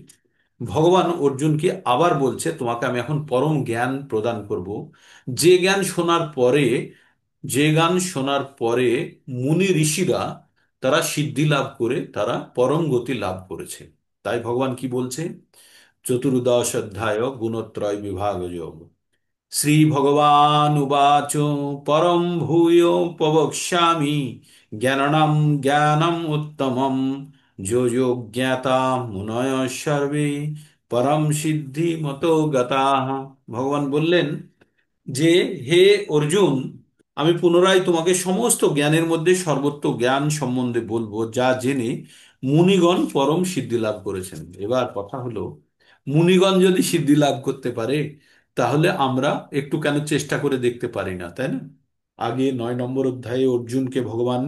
ভগবান অর্জুনকে আবার বলছে, তোমাকে আমি এখন পরম জ্ঞান প্রদান করব, যে জ্ঞান শোনার পরে, যে জ্ঞান শোনার পরে মুনি ঋষিরা তারা সিদ্ধি লাভ করে তারা পরম গতি লাভ করেছে। তাই ভগবান কি বলছে? চতুর্দশ অধ্যায় গুণত্রয় বিভাগ যোগ। শ্রী ভগবান উবাচ, পরম ভূয় প্রবক্ষ্যামি জ্ঞাননাম জ্ঞানম উত্তমম, যো যো জ্ঞাতা মুনয় সর্বে পরম সিদ্ধি মতো গতাঃ। ভগবান বললেন যে, হে অর্জুন, আমি পুনরায় তোমাকে সমস্ত জ্ঞানের মধ্যে সর্বোত্ত জ্ঞান সম্বন্ধে বলবো, যা জেনে মুনিগণ পরম সিদ্ধি লাভ করেছেন। এবার কথা হলো, মুনিগণ যদি সিদ্ধি লাভ করতে পারে, তাহলে আমরা একটু কেন চেষ্টা করে দেখতে পারি না, তাই না? আগে 9 নম্বর অধ্যায়ে অর্জুনকে ভগবান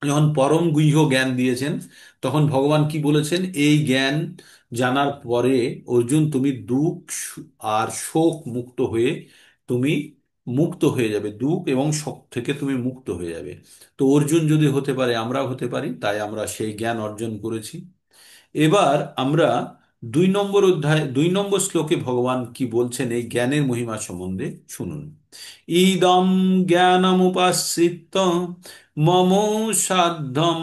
যখন পরম গুহ্য জ্ঞান দিয়েছেন, তখন ভগবান কি বলেছেন? এই জ্ঞান জানার পরে অর্জুন, তুমি দুঃখ আর শোক মুক্ত হয়ে তুমি মুক্ত হয়ে যাবে, দুঃখ এবং শোক থেকে তুমি মুক্ত হয়ে যাবে। তো অর্জুন যদি হতে পারে, আমরাও হতে পারি, তাই আমরা সেই জ্ঞান অর্জন করেছি। এবার আমরা 2 নম্বর শ্লোকে ভগবান কি বলছেন এই জ্ঞানের মহিমা সম্বন্ধে শুনুন। ইদম জ্ঞানমুপাশ্রিত্য মম সাধ্যম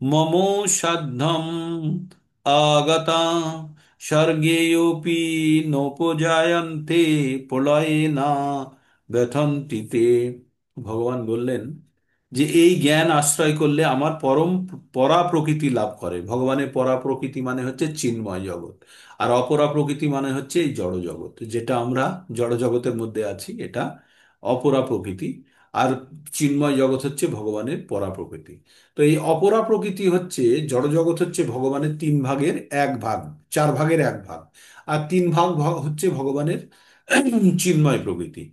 মম সাধ্যম আগতা স্বর্গেয়োপি নোপজায়ন্তে প্রলয়ে না ব্যথন্তি তে। ভগবান বললেন যে এই জ্ঞান আশ্রয় করলে আমার পরম পরা প্রকৃতি লাভ করে। ভগবানের পরা প্রকৃতি মানে হচ্ছে চিন্ময় জগৎ, আর অপরা প্রকৃতি মানে হচ্ছে এই জড় জগৎ, যেটা আমরা জড় জগতের মধ্যে আছি, এটা অপরা প্রকৃতি। আর চিন্ময় জগৎ হচ্ছে ভগবানের পরা প্রকৃতি। তো এই অপরা প্রকৃতি হচ্ছে, জড় জগৎ হচ্ছে ভগবানের 3 ভাগের 1 ভাগ, 4 ভাগের 1 ভাগ। আর 3 ভাগ হচ্ছে ভগবানের চিন্ময় প্রকৃতি।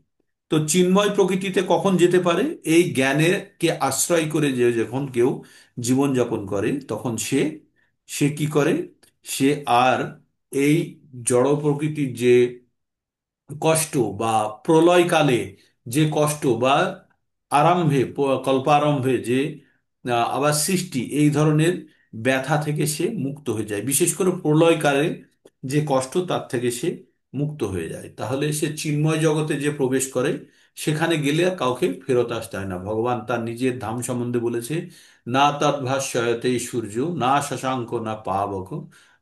তো চিন্ময় প্রকৃতিতে কখন যেতে পারে? এই জ্ঞানের কে আশ্রয় করে যে যখন কেউ জীবন যাপন করে, তখন সে সে কি করে? সে আর এই জড় প্রকৃতির যে কষ্ট, বা প্রলয়কালে যে কষ্ট, বা আরম্ভে কল্পারম্ভে যে আবার সৃষ্টি, এই ধরনের ব্যথা থেকে সে মুক্ত হয়ে যায়। বিশেষ করে প্রলয়কালে যে কষ্ট, তার থেকে সে মুক্ত হয়ে যায়। তাহলে সে চিন্ময় জগতে যে প্রবেশ করে, সেখানে গেলে আর কাউকে ফেরত আসতে হয় না। ভগবান তার নিজের ধাম সম্বন্ধে বলেছে, না তদ্ভাস্যতে সূর্য, না শশাঙ্ক, না পাবক,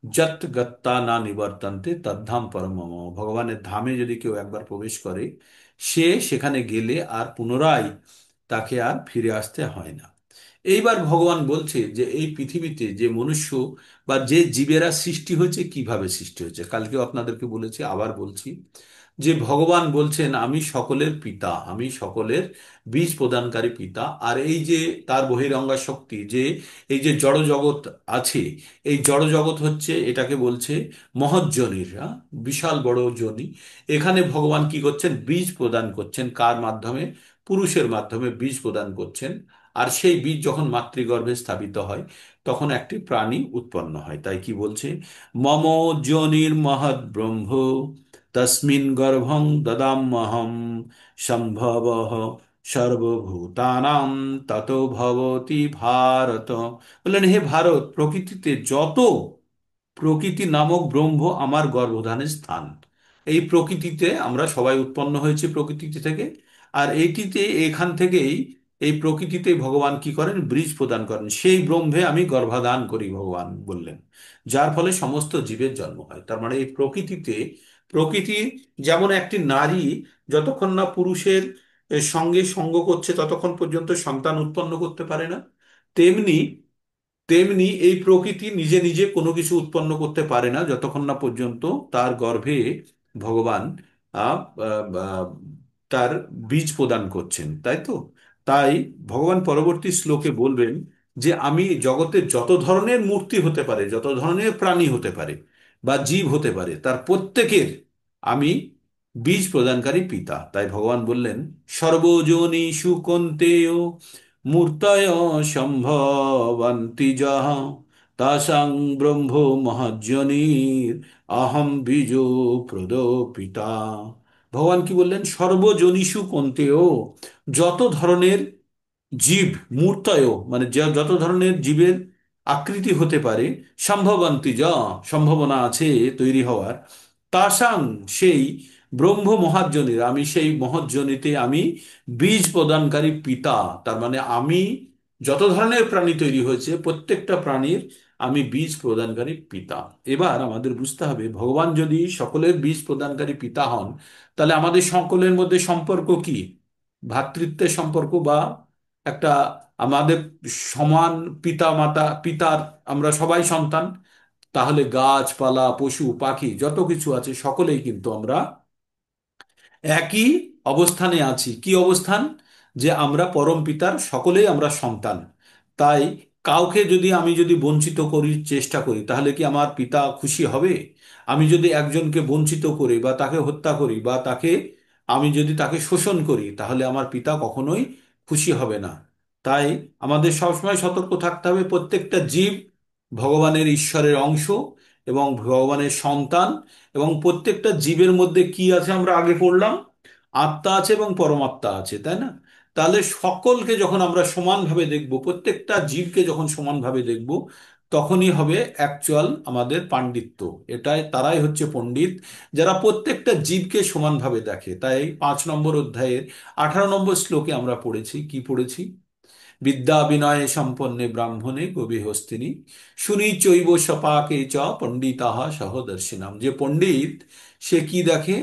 যত গত্তা না নিবর্তন্তে তদ্ধাম পরম মম। ভগবানের ধামে যদি কেউ একবার প্রবেশ করে, সে সেখানে গেলে আর পুনরায় তাকে আর ফিরে আসতে হয় না। এইবার ভগবান বলছে যে এই পৃথিবীতে যে মনুষ্য বা যে জীবেরা সৃষ্টি হয়েছে, কিভাবে সৃষ্টি হয়েছে, কালকেও আপনাদেরকে বলেছি, আবার বলছি, যে ভগবান বলছেন আমি সকলের পিতা, আমি সকলের বীজ প্রদানকারী পিতা। আর এই যে তার বহিরঙ্গা শক্তি, যে এই যে জড় জগৎ আছে, এই জড় জগৎ হচ্ছে, এটাকে বলছে মহৎজনীর, বিশাল বড় যোনি। এখানে ভগবান কি করছেন? বীজ প্রদান করছেন। কার মাধ্যমে? পুরুষের মাধ্যমে বীজ প্রদান করছেন। আর সেই বীজ যখন মাতৃগর্ভে স্থাপিত হয়, তখন একটি প্রাণী উৎপন্ন হয়। তাই কি বলছে? মম যোনির মহৎ ব্রহ্ম, তস্মিন গর্ভং দদাম্যহম, সম্ভবঃ সর্বভূতানাং ততো ভবতি ভারত। বললেন, হে ভারত, প্রকৃতিতে যত প্রকৃতি নামক ব্রহ্ম আমার গর্ভধানের স্থান। এই প্রকৃতিতে আমরা সবাই উৎপন্ন হয়েছে, প্রকৃতি থেকে। আর এইটিতে, এখান থেকেই, এই প্রকৃতিতে ভগবান কি করেন? বীজ প্রদান করেন। সেই ব্রহ্মে আমি গর্ভাধান করি, ভগবান বললেন, যার ফলে সমস্ত জীবের জন্ম হয়। তার মানে এই প্রকৃতিতে, প্রকৃতি যেমন একটি নারী যতক্ষণ না পুরুষের সঙ্গে সঙ্গ করছে, ততক্ষণ পর্যন্ত সন্তান উৎপন্ন করতে পারে না, তেমনি তেমনি এই প্রকৃতি নিজে নিজে কোনো কিছু উৎপন্ন করতে পারে না, যতক্ষণ না পর্যন্ত তার গর্ভে ভগবান আহ, আহ, আহ, তার বীজ প্রদান করছেন, তাই তো? তাই ভগবান পরবর্তী শ্লোকে বলবেন যে আমি জগতে যত ধরনের মূর্তি হতে পারে, যত ধরনের প্রাণী হতে পারে বা জীব হতে পারে, তার প্রত্যেকের আমি বীজ প্রদানকারী পিতা। তাই ভগবান বললেন, সর্বযোনিষু কন্তেয় মূর্তয় সম্ভবন্তি যহ তাসাং ব্রহ্ম মহাজ্ঞনীর অহম বীজ প্রদ পিতা। ভগবান কি বললেন? সর্বজনীষু কন্তেও, যত ধরনের জীব, মূর্তয় মানে যত ধরনের জীবের আকৃতি হতে পারে, সম্ভবন্তি যা সম্ভাবনা আছে তৈরি হওয়ার, তাসাং সেই ব্রহ্ম মহাজ্জনীর, আমি সেই মহজ্জনীতে আমি বীজ প্রদানকারী পিতা। তার মানে আমি যত ধরনের প্রাণী তৈরি হয়েছে প্রত্যেকটা প্রাণীর আমি বীজ প্রদানকারী পিতা। এবার আমাদের বুঝতে হবে, ভগবান যদি সকলের বীজ প্রদানকারী পিতা হন, তাহলে আমাদের সকলের মধ্যে সম্পর্ক কি? ভ্রাতৃত্বের সম্পর্ক, বা একটা আমাদের সমান পিতা মাতা, পিতার আমরা সবাই সন্তান। তাহলে গাছপালা পশু পাখি যত কিছু আছে সকলেই কিন্তু আমরা একই অবস্থানে আছি। কি অবস্থান? যে আমরা পরম পিতার সকলেই আমরা সন্তান। তাই কাউকে যদি আমি যদি বঞ্চিত করি, চেষ্টা করি, তাহলে কি আমার পিতা খুশি হবে? আমি যদি একজনকে বঞ্চিত করি বা তাকে হত্যা করি বা আমি যদি তাকে শোষণ করি, তাহলে আমার পিতা কখনোই খুশি হবে না। তাই আমাদের সবসময় সতর্ক থাকতে হবে, প্রত্যেকটা জীব ভগবানের, ঈশ্বরের অংশ এবং ভগবানের সন্তান। এবং প্রত্যেকটা জীবের মধ্যে কি আছে আমরা আগে পড়লাম, আত্মা আছে এবং পরমাত্মা আছে, তাই না? তাহলে সকলকে যখন আমরা সমানভাবে দেখব, প্রত্যেকটা জীবকে যখন সমানভাবে দেখব, তখনই হবে অ্যাকচুয়াল আমাদের পাণ্ডিত্য। এটাই, তারাই হচ্ছে পণ্ডিত, যারা প্রত্যেকটা জীবকে সমানভাবে দেখে। তাই 5 নম্বর অধ্যায়ের 18 নম্বর শ্লোকে আমরা পড়েছি, কি পড়েছি? বিদ্যা বিনয়ে সম্পন্নে ব্রাহ্মণে কবি হস্তিনী, শুনি চৈব সপাকে চ পণ্ডিতাহা সহদর্শিনাম। যে পণ্ডিত, সে কি দেখে?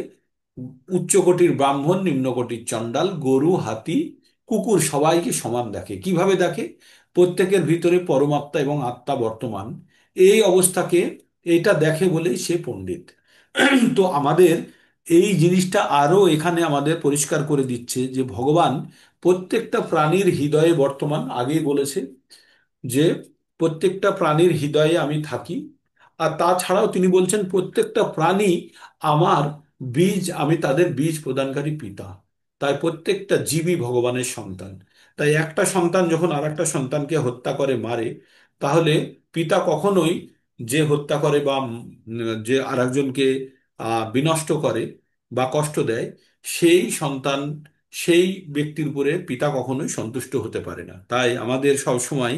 উচ্চকোটির ব্রাহ্মণ, নিম্নকোটির চণ্ডাল, গরু হাতি কুকুর সবাইকে সমান দেখে। কিভাবে দেখে? প্রত্যেকের ভিতরে পরমাত্মা এবং আত্মা বর্তমান, এই অবস্থাকে এইটা দেখে বলেই সে পণ্ডিত। তো আমাদের এই জিনিসটা আরো এখানে আমাদের পরিষ্কার করে দিচ্ছে যে ভগবান প্রত্যেকটা প্রাণীর হৃদয়ে বর্তমান। আগেই বলেছে যে প্রত্যেকটা প্রাণীর হৃদয়ে আমি থাকি। আর তাছাড়াও তিনি বলছেন প্রত্যেকটা প্রাণী আমার বীজ, আমি তাদের বীজ প্রদানকারী পিতা। তাই প্রত্যেকটা জীবই ভগবানের সন্তান। তাই একটা সন্তান যখন আর একটা সন্তানকে হত্যা করে, মারে, তাহলে পিতা কখনোই, যে হত্যা করে বা যে আরেকজনকে বিনষ্ট করে বা কষ্ট দেয়, সেই সন্তান, সেই ব্যক্তির উপরে পিতা কখনোই সন্তুষ্ট হতে পারে না। তাই আমাদের সব সময়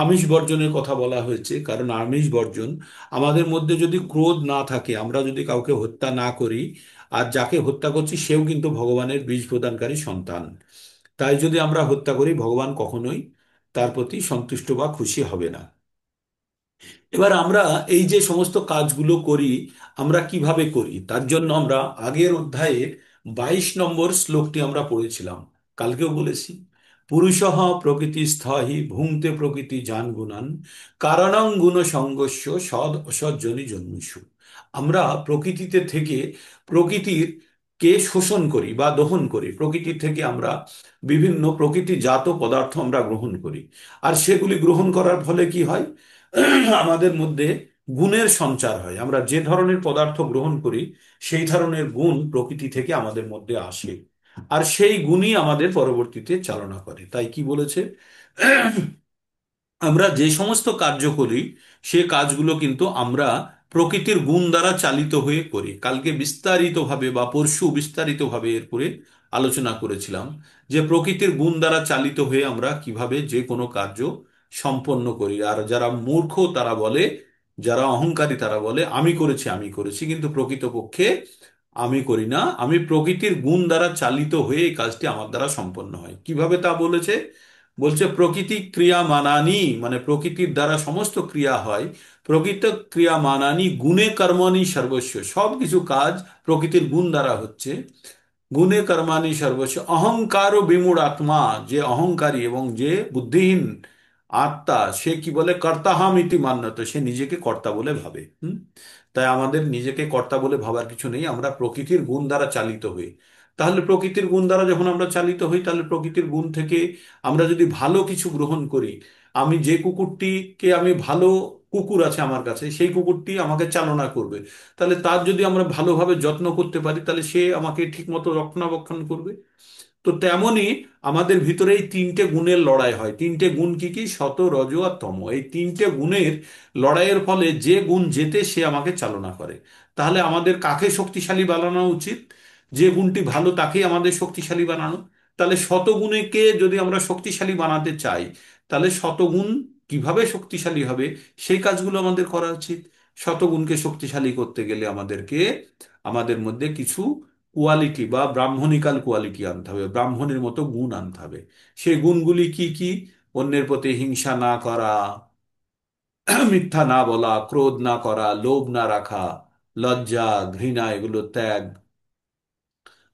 আমিষ বর্জনের কথা বলা হয়েছে, কারণ আমিষ বর্জন, আমাদের মধ্যে যদি ক্রোধ না থাকে, আমরা যদি কাউকে হত্যা না করি, আর যাকে হত্যা করছি সেও কিন্তু ভগবানের বীজ প্রদানকারী সন্তান, তাই যদি আমরা হত্যা করি, ভগবান কখনোই তার প্রতি সন্তুষ্ট বা খুশি হবে না। এবার আমরা এই যে সমস্ত কাজগুলো করি, আমরা কিভাবে করি তার জন্য আমরা আগের অধ্যায়ে 22 নম্বর শ্লোকটি আমরা পড়েছিলাম, কালকেও বলেছি। পুরুষঃ প্রকৃতিস্থ হি ভুঙ্ক্তে প্রকৃতি জান গুণান, কারণং গুণ সঙ্গস্য সদ অসজ্জনি জন্মসু। আমরা প্রকৃতিতে থেকে প্রকৃতির কে শোষণ করি বা দহন করি, প্রকৃতি থেকে আমরা বিভিন্ন প্রকৃতিজাত পদার্থ আমরা গ্রহণ করি। আর সেগুলি গ্রহণ করার ফলে কি হয়? আমাদের মধ্যে গুণের সঞ্চার হয়। আমরা যে ধরনের পদার্থ গ্রহণ করি, সেই ধরনের গুণ প্রকৃতি থেকে আমাদের মধ্যে আসে। আর সেই গুণই আমাদের পরবর্তীতে চালনা করে। তাই কি বলেছে? আমরা যে সমস্ত কার্য করি, সে কাজগুলো কিন্তু আমরা প্রকৃতির গুণ দ্বারা চালিত হয়ে করি। কালকে বিস্তারিতভাবে বা পরশু বিস্তারিতভাবে এর করে আলোচনা করেছিলাম যে প্রকৃতির গুণ দ্বারা চালিত হয়ে আমরা কিভাবে যে কোনো কার্য সম্পন্ন করি। আর যারা মূর্খ তারা বলে, যারা অহংকারী তারা বলে আমি করেছি আমি করেছি, কিন্তু প্রকৃতপক্ষে আমি করি না, আমি প্রকৃতির গুণ দ্বারা চালিত হয়ে এই কাজটি আমার দ্বারা সম্পন্ন হয়। কিভাবে তা বলেছে? বলছে প্রকৃতি ক্রিয়া মানানি, মানে প্রকৃতির দ্বারা সমস্ত ক্রিয়া হয়। প্রকৃত ক্রিয়া মানানি গুণে কর্মণি সর্বস্ব, সব কিছু কাজ প্রকৃতির গুণ দ্বারা হচ্ছে। গুণে কর্মাণি সর্বস্ব অহংকার ও বিমূঢ় আত্মা, যে অহংকারী এবং যে বুদ্ধিহীন আত্মা, সে কি বলে? কর্তাহাম ইতি মান্যত, সে নিজেকে কর্তা বলে ভাবে। তাই আমাদের নিজেকে কর্তা বলে ভাবার কিছু নেই, আমরা প্রকৃতির গুণ দ্বারা চালিত হই। তাহলে প্রকৃতির গুণ দ্বারা যখন আমরা চালিত হই, তাহলে প্রকৃতির গুণ থেকে আমরা যদি ভালো কিছু গ্রহণ করি, আমি যে কুকুরটিকে, আমি ভালো কুকুর আছে আমার কাছে, সেই কুকুরটি আমাকে চালনা করবে, তাহলে তার যদি আমরা ভালোভাবে যত্ন করতে পারি, তাহলে সে আমাকে ঠিকমতো রক্ষণাবেক্ষণ করবে। তো তেমনি আমাদের ভিতরে এই তিনটে গুণের লড়াই হয়। তিনটে গুণ কি কি? সত, রজ আর তম। এই তিনটে গুণের লড়াইয়ের ফলে যে গুণ জেতে সে আমাকে চালনা করে। তাহলে আমাদের কাকে শক্তিশালী বানানো উচিত? যে গুণটি ভালো তাকেই আমাদের শক্তিশালী বানানো। তাহলে শতগুণীকে যদি আমরা শক্তিশালী বানাতে চাই, তাহলে শতগুণ কিভাবে শক্তিশালী হবে সেই কাজগুলো আমাদের করা উচিত। শতগুণকে শক্তিশালী করতে গেলে আমাদেরকে আমাদের মধ্যে কিছু কোয়ালিটি বা ব্রাহ্মণিকাল কোয়ালিটি আনতে হবে, ব্রাহ্মণের মতো গুণ আনতে হবে। সেই গুণগুলি কি কি? অন্যের প্রতি হিংসা না করা, মিথ্যা না বলা, ক্রোধ না করা, লোভ না রাখা, লজ্জা, ঘৃণা এগুলো ত্যাগ,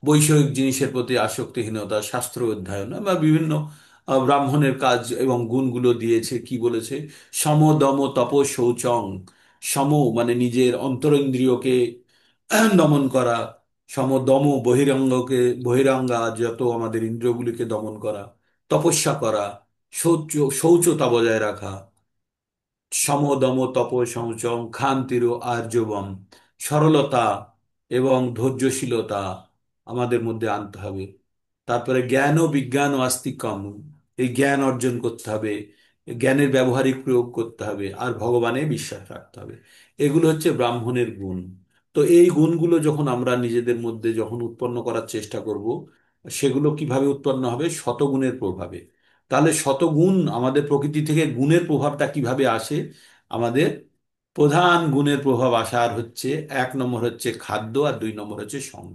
বৈষয়িক জিনিসের প্রতি আসক্তিহীনতা, শাস্ত্র অধ্যয়ন বা বিভিন্ন ব্রাহ্মণের কাজ এবং গুণগুলো দিয়েছে। কি বলেছে? সম, দম, তপ, শৌচং। সম মানে নিজের অন্তরেন্দ্রিয়কে দমন করা। সম, দম বহিরঙ্গকে, বহিরাঙ্গা যত আমাদের ইন্দ্রিয়গুলিকে দমন করা। তপস্যা করা। শৌচ, শৌচতা বজায় রাখা। সম, দম, তপ, শৌচম ক্ষান্তির আর্জবম। সরলতা এবং ধৈর্যশীলতা আমাদের মধ্যে আনতে হবে। তারপরে জ্ঞান ও বিজ্ঞান ও আস্তিকম, এই জ্ঞান অর্জন করতে হবে, জ্ঞানের ব্যবহারিক প্রয়োগ করতে হবে, আর ভগবানে বিশ্বাস রাখতে হবে। এগুলো হচ্ছে ব্রাহ্মণের গুণ। তো এই গুণগুলো যখন আমরা নিজেদের মধ্যে যখন উৎপন্ন করার চেষ্টা করব, সেগুলো কিভাবে উৎপন্ন হবে? শতগুণের প্রভাবে। তাহলে শতগুণ আমাদের প্রকৃতি থেকে গুণের প্রভাবটা কিভাবে আসে? আমাদের প্রধান গুণের প্রভাব আসার হচ্ছে, এক নম্বর হচ্ছে খাদ্য, আর দুই নম্বর হচ্ছে সঙ্গ।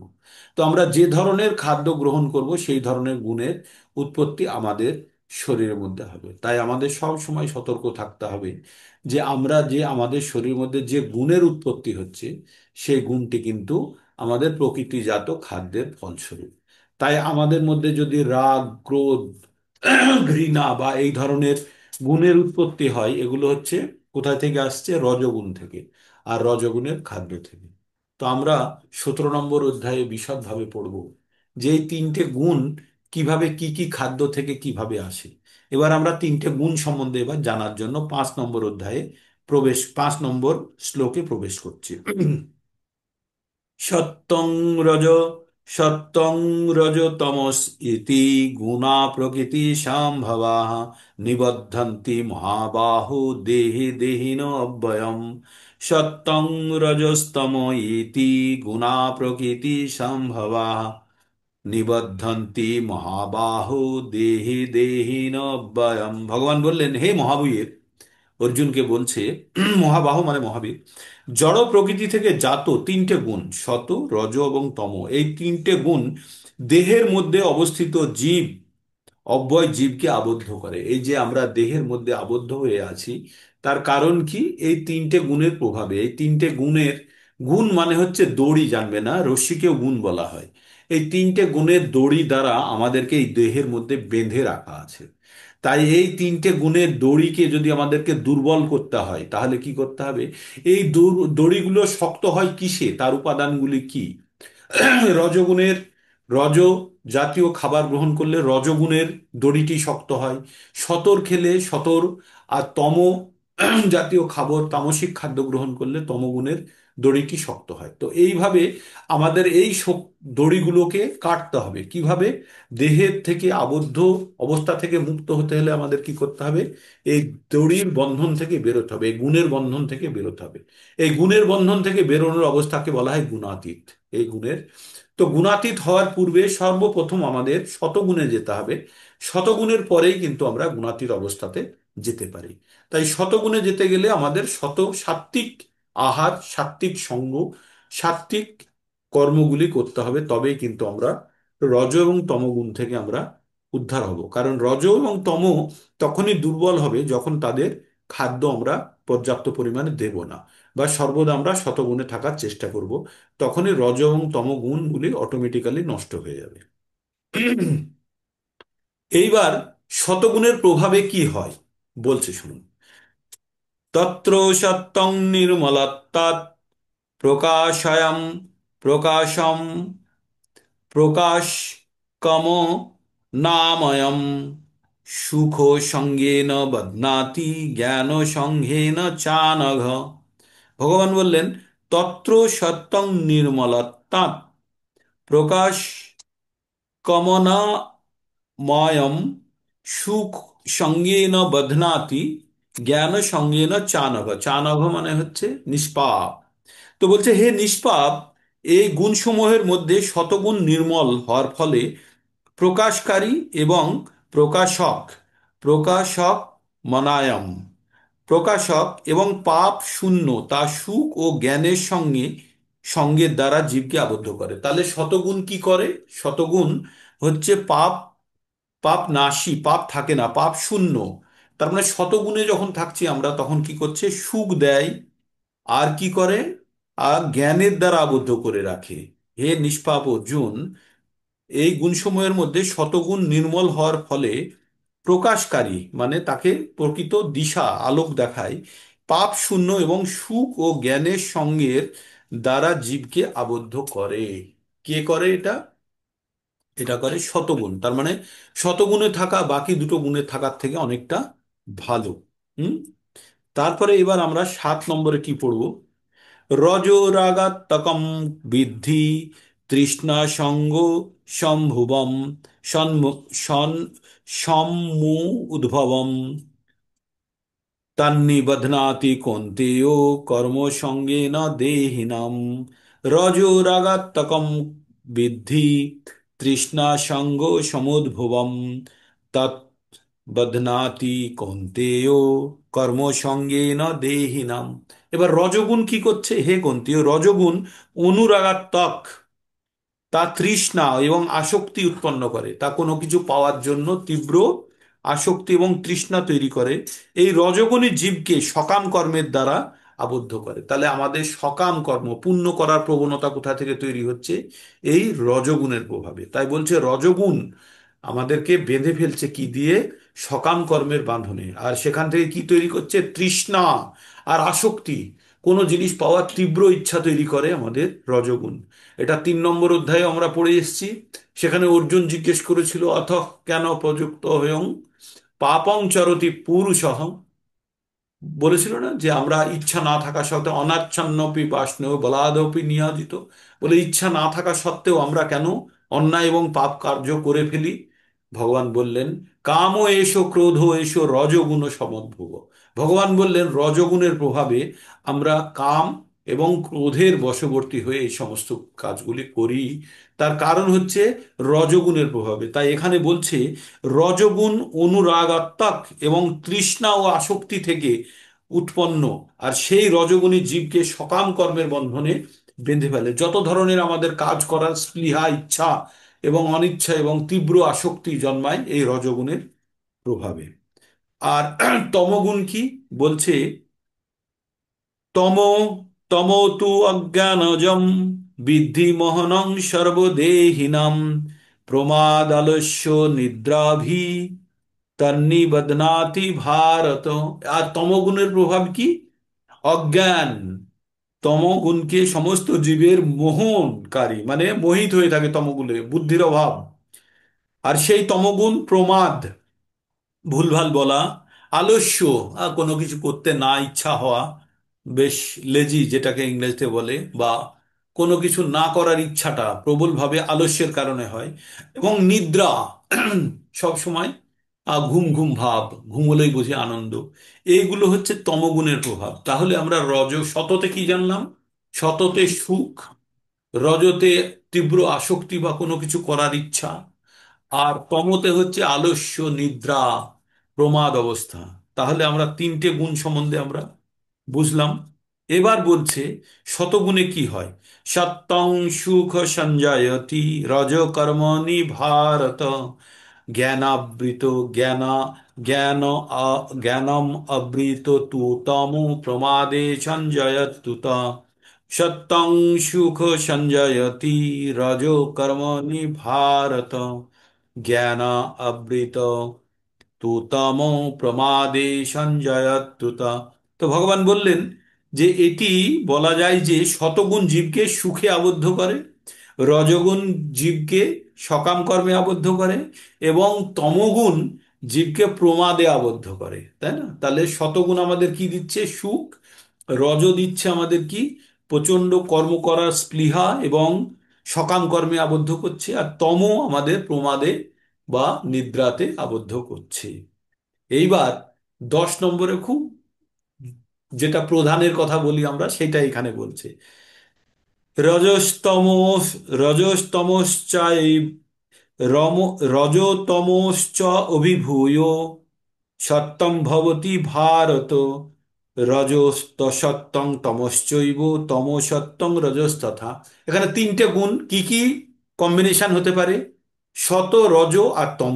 তো আমরা যে ধরনের খাদ্য গ্রহণ করব সেই ধরনের গুণের উৎপত্তি আমাদের শরীরের মধ্যে হবে। তাই আমাদের সব সময় সতর্ক থাকতে হবে যে আমরা যে আমাদের শরীরের মধ্যে যে গুণের উৎপত্তি হচ্ছে সেই গুণটি কিন্তু আমাদের প্রকৃতিজাত খাদ্যের ফলস্বরূপ। তাই আমাদের মধ্যে যদি রাগ, ক্রোধ, ঘৃণা বা এই ধরনের গুণের উৎপত্তি হয়, এগুলো হচ্ছে কোথায় থেকে আসছে? রজগুণ থেকে, আর রজগুণের খাদ্য থেকে। তো আমরা 17 নম্বর অধ্যায়ে বিশদভাবে পড়ব যে এই তিনটে গুণ কিভাবে, কি কি খাদ্য থেকে কিভাবে আসে। এবার আমরা তিনটে গুণ সম্বন্ধে এবার জানার জন্য 5 নম্বর অধ্যায়ে প্রবেশ, 5 নম্বর শ্লোকে প্রবেশ করছি। সত্যং রজ, সত্যং রজতমস ইতি গুণা প্রকৃতি সম্ভবা নিবদ্ধন্তি মহাবাহু দেহে দেহিন অব্যয়ম। সত্যং রজস্তম ইতি গুণা প্রকৃতি সম্ভবা নিবদ্ধন্তি মহাবাহু দেহে দেহিন অব্যয়ম। ভগবান বললেন, হে মহাবীর, অর্জুনকে বলছে, মহাবাহু মানে মহাবীর, জড় প্রকৃতি থেকে জাত তিনটে গুণ সত, রজ এবং তম, এই তিনটে গুণ দেহের মধ্যে অবস্থিত জীব, অব্যয় জীবকে আবদ্ধ করে। এই যে আমরা দেহের মধ্যে আবদ্ধ হয়ে আছি, তার কারণ কি? এই তিনটে গুণের প্রভাবে। এই তিনটে গুণের, গুণ মানে হচ্ছে দড়ি, জানবে না, রশ্মিকেও গুণ বলা হয়। এই তিনটে গুণের দড়ি দ্বারা আমাদেরকে এই দেহের মধ্যে বেঁধে রাখা আছে। তাই এই তিনটে গুণের দড়িকে যদি আমাদেরকে দুর্বল করতে হয়, তাহলে কি করতে হবে? এই দড়িগুলো শক্ত হয় কিসে? তার উপাদানগুলি কি? রজগুণের, রজ জাতীয় খাবার গ্রহণ করলে রজগুণের দড়িটি শক্ত হয়। সতর খেলে সতর, আর তম জাতীয় খাবার, তামসিক খাদ্য গ্রহণ করলে তমগুণের দড়িটি শক্ত হয়। তো এইভাবে আমাদের এই দড়িগুলোকে কাটতে হবে। কিভাবে? দেহের থেকে আবদ্ধ অবস্থা থেকে মুক্ত হতে হলে আমাদের কি করতে হবে? এই দড়ির বন্ধন থেকে বেরোতে হবে, এই গুণের বন্ধন থেকে বেরোতে হবে। এই গুণের বন্ধন থেকে বেরোনোর অবস্থাকে বলা হয় গুণাতীত। এই গুণের, তো গুণাতীত হওয়ার পূর্বে সর্বপ্রথম আমাদের শতগুণে যেতে হবে। শতগুণের পরেই কিন্তু আমরা গুণাতীত অবস্থাতে যেতে পারি। তাই শতগুণে যেতে গেলে আমাদের সাত্বিক আহার, সাত্বিক সঙ্গ, সাত্বিক কর্মগুলি করতে হবে। তবেই কিন্তু আমরা রজ এবং তমগুণ থেকে আমরা উদ্ধার হব। কারণ রজ এবং তম তখনই দুর্বল হবে যখন তাদের খাদ্য আমরা পর্যাপ্ত পরিমাণে দেব না, বা সর্বদা আমরা শতগুণে থাকার চেষ্টা করব। তখনই রজ এবং তম গুণগুলি অটোমেটিক্যালি নষ্ট হয়ে যাবে। এইবার শতগুণের প্রভাবে কি হয় বলছে, শুনুন। তত্র সত্যং নির্মলত্বাৎ প্রকাশায়াম, প্রকাশম, প্রকাশ কম নাময়ম, সুখ সঙ্গেন বধ্নাতি জ্ঞান সঙ্গেন চানঘ। ভগবান বললেন, তত্র সত্যং নির্মলত্বাৎ প্রকাশ কামনাময়ম সুখ সঙ্গেন বধ্নাতি, জ্ঞান সঙ্গেন চানঘ। চানঘ মানে হচ্ছে নিষ্পাপ। তো বলছে, হে নিষ্পাপ, এই গুণসমূহের মধ্যে শতগুণ নির্মল হওয়ার ফলে প্রকাশকারী এবং প্রকাশক, প্রকাশক মনায়ম, প্রকাশক এবং পাপ শূন্য তা সুখ ও জ্ঞানের সঙ্গের দ্বারা জীবকে আবদ্ধ করে। তাহলে শতগুণ কি করে? শতগুণ হচ্ছে পাপ, পাপ নাশী, পাপ থাকে না, পাপ শূন্য। তার মানে শতগুণে যখন থাকছি আমরা, তখন কি করছে? সুখ দেয়। আর কি করে? আর জ্ঞানের দ্বারা আবদ্ধ করে রাখে। হে নিষ্পাপ অর্জুন, এই গুণসমূহের মধ্যে শতগুণ নির্মল হওয়ার ফলে প্রকাশকারী মানে তাকে প্রকৃত দিশা আলোক দেখায়, পাপ শূন্য এবং সুখ ও জ্ঞানের সঙ্গের দ্বারা জীবকে আবদ্ধ করে। কে করে এটা? এটা করে শতগুণ। তার মানে শতগুণে থাকা বাকি দুটো গুণে থাকার থেকে অনেকটা ভালো। হুম। তারপরে এবার আমরা 7 নম্বরে কি পড়ব? রজোরাগাত্মকম বিদ্ধি তৃষ্ণা সঙ্গ সম্ভুবম সন সম্মু উদ্ভবম তন্নিবধ্নাতি কৌন্তেয় কর্মসঙ্গেন দেহিনাম। রজোরাগাত্মকম বিদ্ধি তৃষ্ণা সঙ্গ সমুদ্ভবম তৎ বধ্নাতি কৌন্তেয় কর্মসঙ্গেন দেহিনাম। এবার রজগুণ কি করছে? হে কৌন্তেয়, রজগুণ অনুরাগাত্মক, তা তৃষ্ণা এবং আসক্তি উৎপন্ন করে। তা কোনো কিছু পাওয়ার জন্য তীব্র আসক্তি এবং তৃষ্ণা তৈরি করে। এই রজগুণী জীবকে সকাম কর্মের দ্বারা আবদ্ধ করে। তাহলে আমাদের সকাম কর্ম, পুণ্য করার প্রবণতা কোথা থেকে তৈরি হচ্ছে? এই রজগুণের প্রভাবে। তাই বলছে রজগুণ আমাদেরকে বেঁধে ফেলছে কি দিয়ে? সকাম কর্মের বাঁধনে। আর সেখান থেকে কি তৈরি করছে? তৃষ্ণা আর আসক্তি, কোনো জিনিস পাওয়ার তীব্র ইচ্ছা তৈরি করে আমাদের রজগুণ। এটা 3 নম্বর অধ্যায়ে আমরা পড়ে এসেছি। সেখানে অর্জুন জিজ্ঞেস করেছিল, অথ কেন প্রযুক্ত হয়ং পাপং চরতি পুরুষঃ। বলেছিল না যে আমরা ইচ্ছা না থাকা সত্ত্বেও, অনাচ্ছন্নপি বাষ্ণেয় বলাদপি নিয়োজিত, বলে ইচ্ছা না থাকা সত্ত্বেও আমরা কেন অন্যায় এবং পাপ কার্য করে ফেলি? ভগবান বললেন, কাম এসো ক্রোধ এসো রজগুণ সমদ্ভুব। ভগবান বললেন রজগুণের প্রভাবে আমরা কাম এবং ক্রোধের বশবর্তী হয়ে এই সমস্ত কাজগুলি করি। তার কারণ হচ্ছে রজগুণের প্রভাবে। তাই এখানে বলছে রজগুণ অনুরাগাত্মক এবং তৃষ্ণা ও আসক্তি থেকে উৎপন্ন। আর সেই রজগুণী জীবকে সকাম কর্মের বন্ধনে বেঁধে ফেলে। যত ধরনের আমাদের কাজ করার স্পৃহা, ইচ্ছা এবং অনিচ্ছা এবং তীব্র আসক্তি জন্মায় এই রজগুণের প্রভাবে। আর তমগুণ কি বলছে? তম তম তু অজ্ঞানজম বিদ্ধি মোহনং সর্বদেহিনাম প্রমাদালস্য নিদ্রাভি তন্নিবধ্নাতি ভারত। আর তমগুণের প্রভাব কি? অজ্ঞান। তমগুণকে সমস্ত জীবের মোহনকারী, মানে মোহিত হয়ে থাকে তমগুণে, বুদ্ধির অভাব। আর সেই তমগুণ প্রমাদ, ভুলভাল বলা, আলস্য, কোনো কিছু করতে না ইচ্ছা হওয়া, বেশ লেজি যেটাকে ইংরেজিতে বলে, বা কোনো কিছু না করার ইচ্ছাটা প্রবলভাবে আলস্যের কারণে হয়। এবং নিদ্রা, সব সময় ঘুম ঘুম ভাব, ঘুমোলেই বুঝি আনন্দ। এইগুলো হচ্ছে তমগুণের প্রভাব। তাহলে আমরা শততে কি জানলাম? শততে সুখ, রজতে তীব্র আসক্তি বা কোনো কিছু করার ইচ্ছা, আর তমতে হচ্ছে আলস্য, নিদ্রা, প্রমাদ অবস্থা। তাহলে আমরা 3টে গুণ সম্বন্ধে আমরা বুঝলাম। এবার বলছে শতগুণে কি হয়। সত্যং সুখ সঞ্জায়তি রজ কর্মণি ভারত জ্ঞানাবৃত জ্ঞানা জ্ঞান জ্ঞানম আবৃত তু তম প্রমাদে সঞ্জয়তু তা। সত্যং সুখ সঞ্জয়তি রজ কর্মণি ভারত জ্ঞান আবৃত তু তম প্রমাদে সঞ্জয়ত্যুতা। তো ভগবান বললেন যে এটি বলা যায় যে শতগুণ জীবকে সুখে আবদ্ধ করে, রজগুণ জীবকে সকাম কর্মে আবদ্ধ করে, এবং তমগুণ জীবকে প্রমাদে আবদ্ধ করে। তাই না? তাহলে শতগুণ আমাদের কি দিচ্ছে? সুখ। রজ দিচ্ছে আমাদের কি? প্রচণ্ড কর্ম করার স্পৃহা এবং সকাম কর্মে আবদ্ধ করছে, আর তম আমাদের প্রমাদে বা নিদ্রাতে আবদ্ধ করছে। এইবার 10 নম্বরে খুব যেটা প্রধানের কথা বলি আমরা, সেটা এখানে বলছে, রজস্তম রজস্তমশ্চাই রম রজতমশ্চ অভিভূয় সত্যম ভবতি ভারত, রজস্তসত্যং তমশ্চৈব তমসত্যং রজস্তথা। এখানে তিনটে গুণ কি কি কম্বিনেশন হতে পারে? শত, রজ আর তম।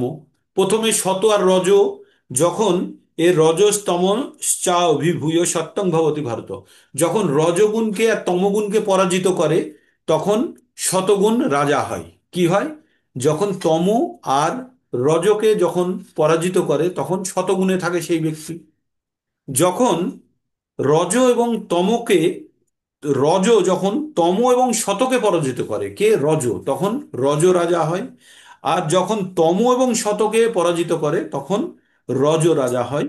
প্রথমে শত আর রজ, যখন এ রজস্তম চা অভিভূয় সত্যং ভবতি ভারত, যখন রজগুণকে আর তমগুণকে পরাজিত করে তখন শতগুণ রাজা হয়। কি হয়? যখন তম আর রজকে যখন পরাজিত করে তখন শতগুণে থাকে সেই ব্যক্তি। যখন রজ এবং তমকে, রজ যখন তম এবং শতকে পরাজিত করে, কে? রজ, তখন রজ রাজা হয়। আর যখন তম এবং শতকে পরাজিত করে তখন রজ রাজা হয়।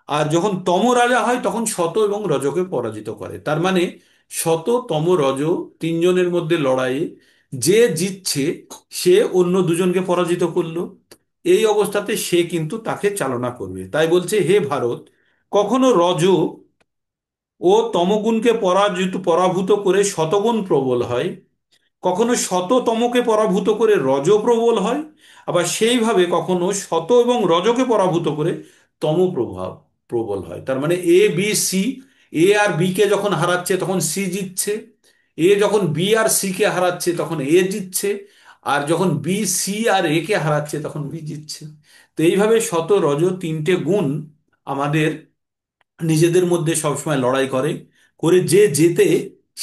আর যখন তম রাজা হয় তখন শত এবং রজকে পরাজিত করে। তার মানে শত, তম, রজ তিনজনের মধ্যে লড়াইয়ে যে জিতছে সে অন্য দুজনকে পরাজিত করলো। এই অবস্থাতে সে কিন্তু তাকে চালনা করবে। তাই বলছে, হে ভারত, কখনো রজ ও তমগুণকে পরাভূত করে শতগুণ প্রবল হয়, কখনো শততমকে পরাভূত করে রজ প্রবল হয়, আবার সেইভাবে কখনো শত এবং রজকে পরাভূত করে তম প্রবল হয়। তার মানে A B C, A R B কে যখন হারাচ্ছে তখন সি জিতছে, এ যখন বি আর সি কে হারাচ্ছে তখন এ জিতছে, আর যখন বি সি আর এ কে হারাচ্ছে তখন বি জিতছে। তো এইভাবে শত, রজ তিনটে গুণ আমাদের নিজেদের মধ্যে সবসময় লড়াই করে, করে যে জেতে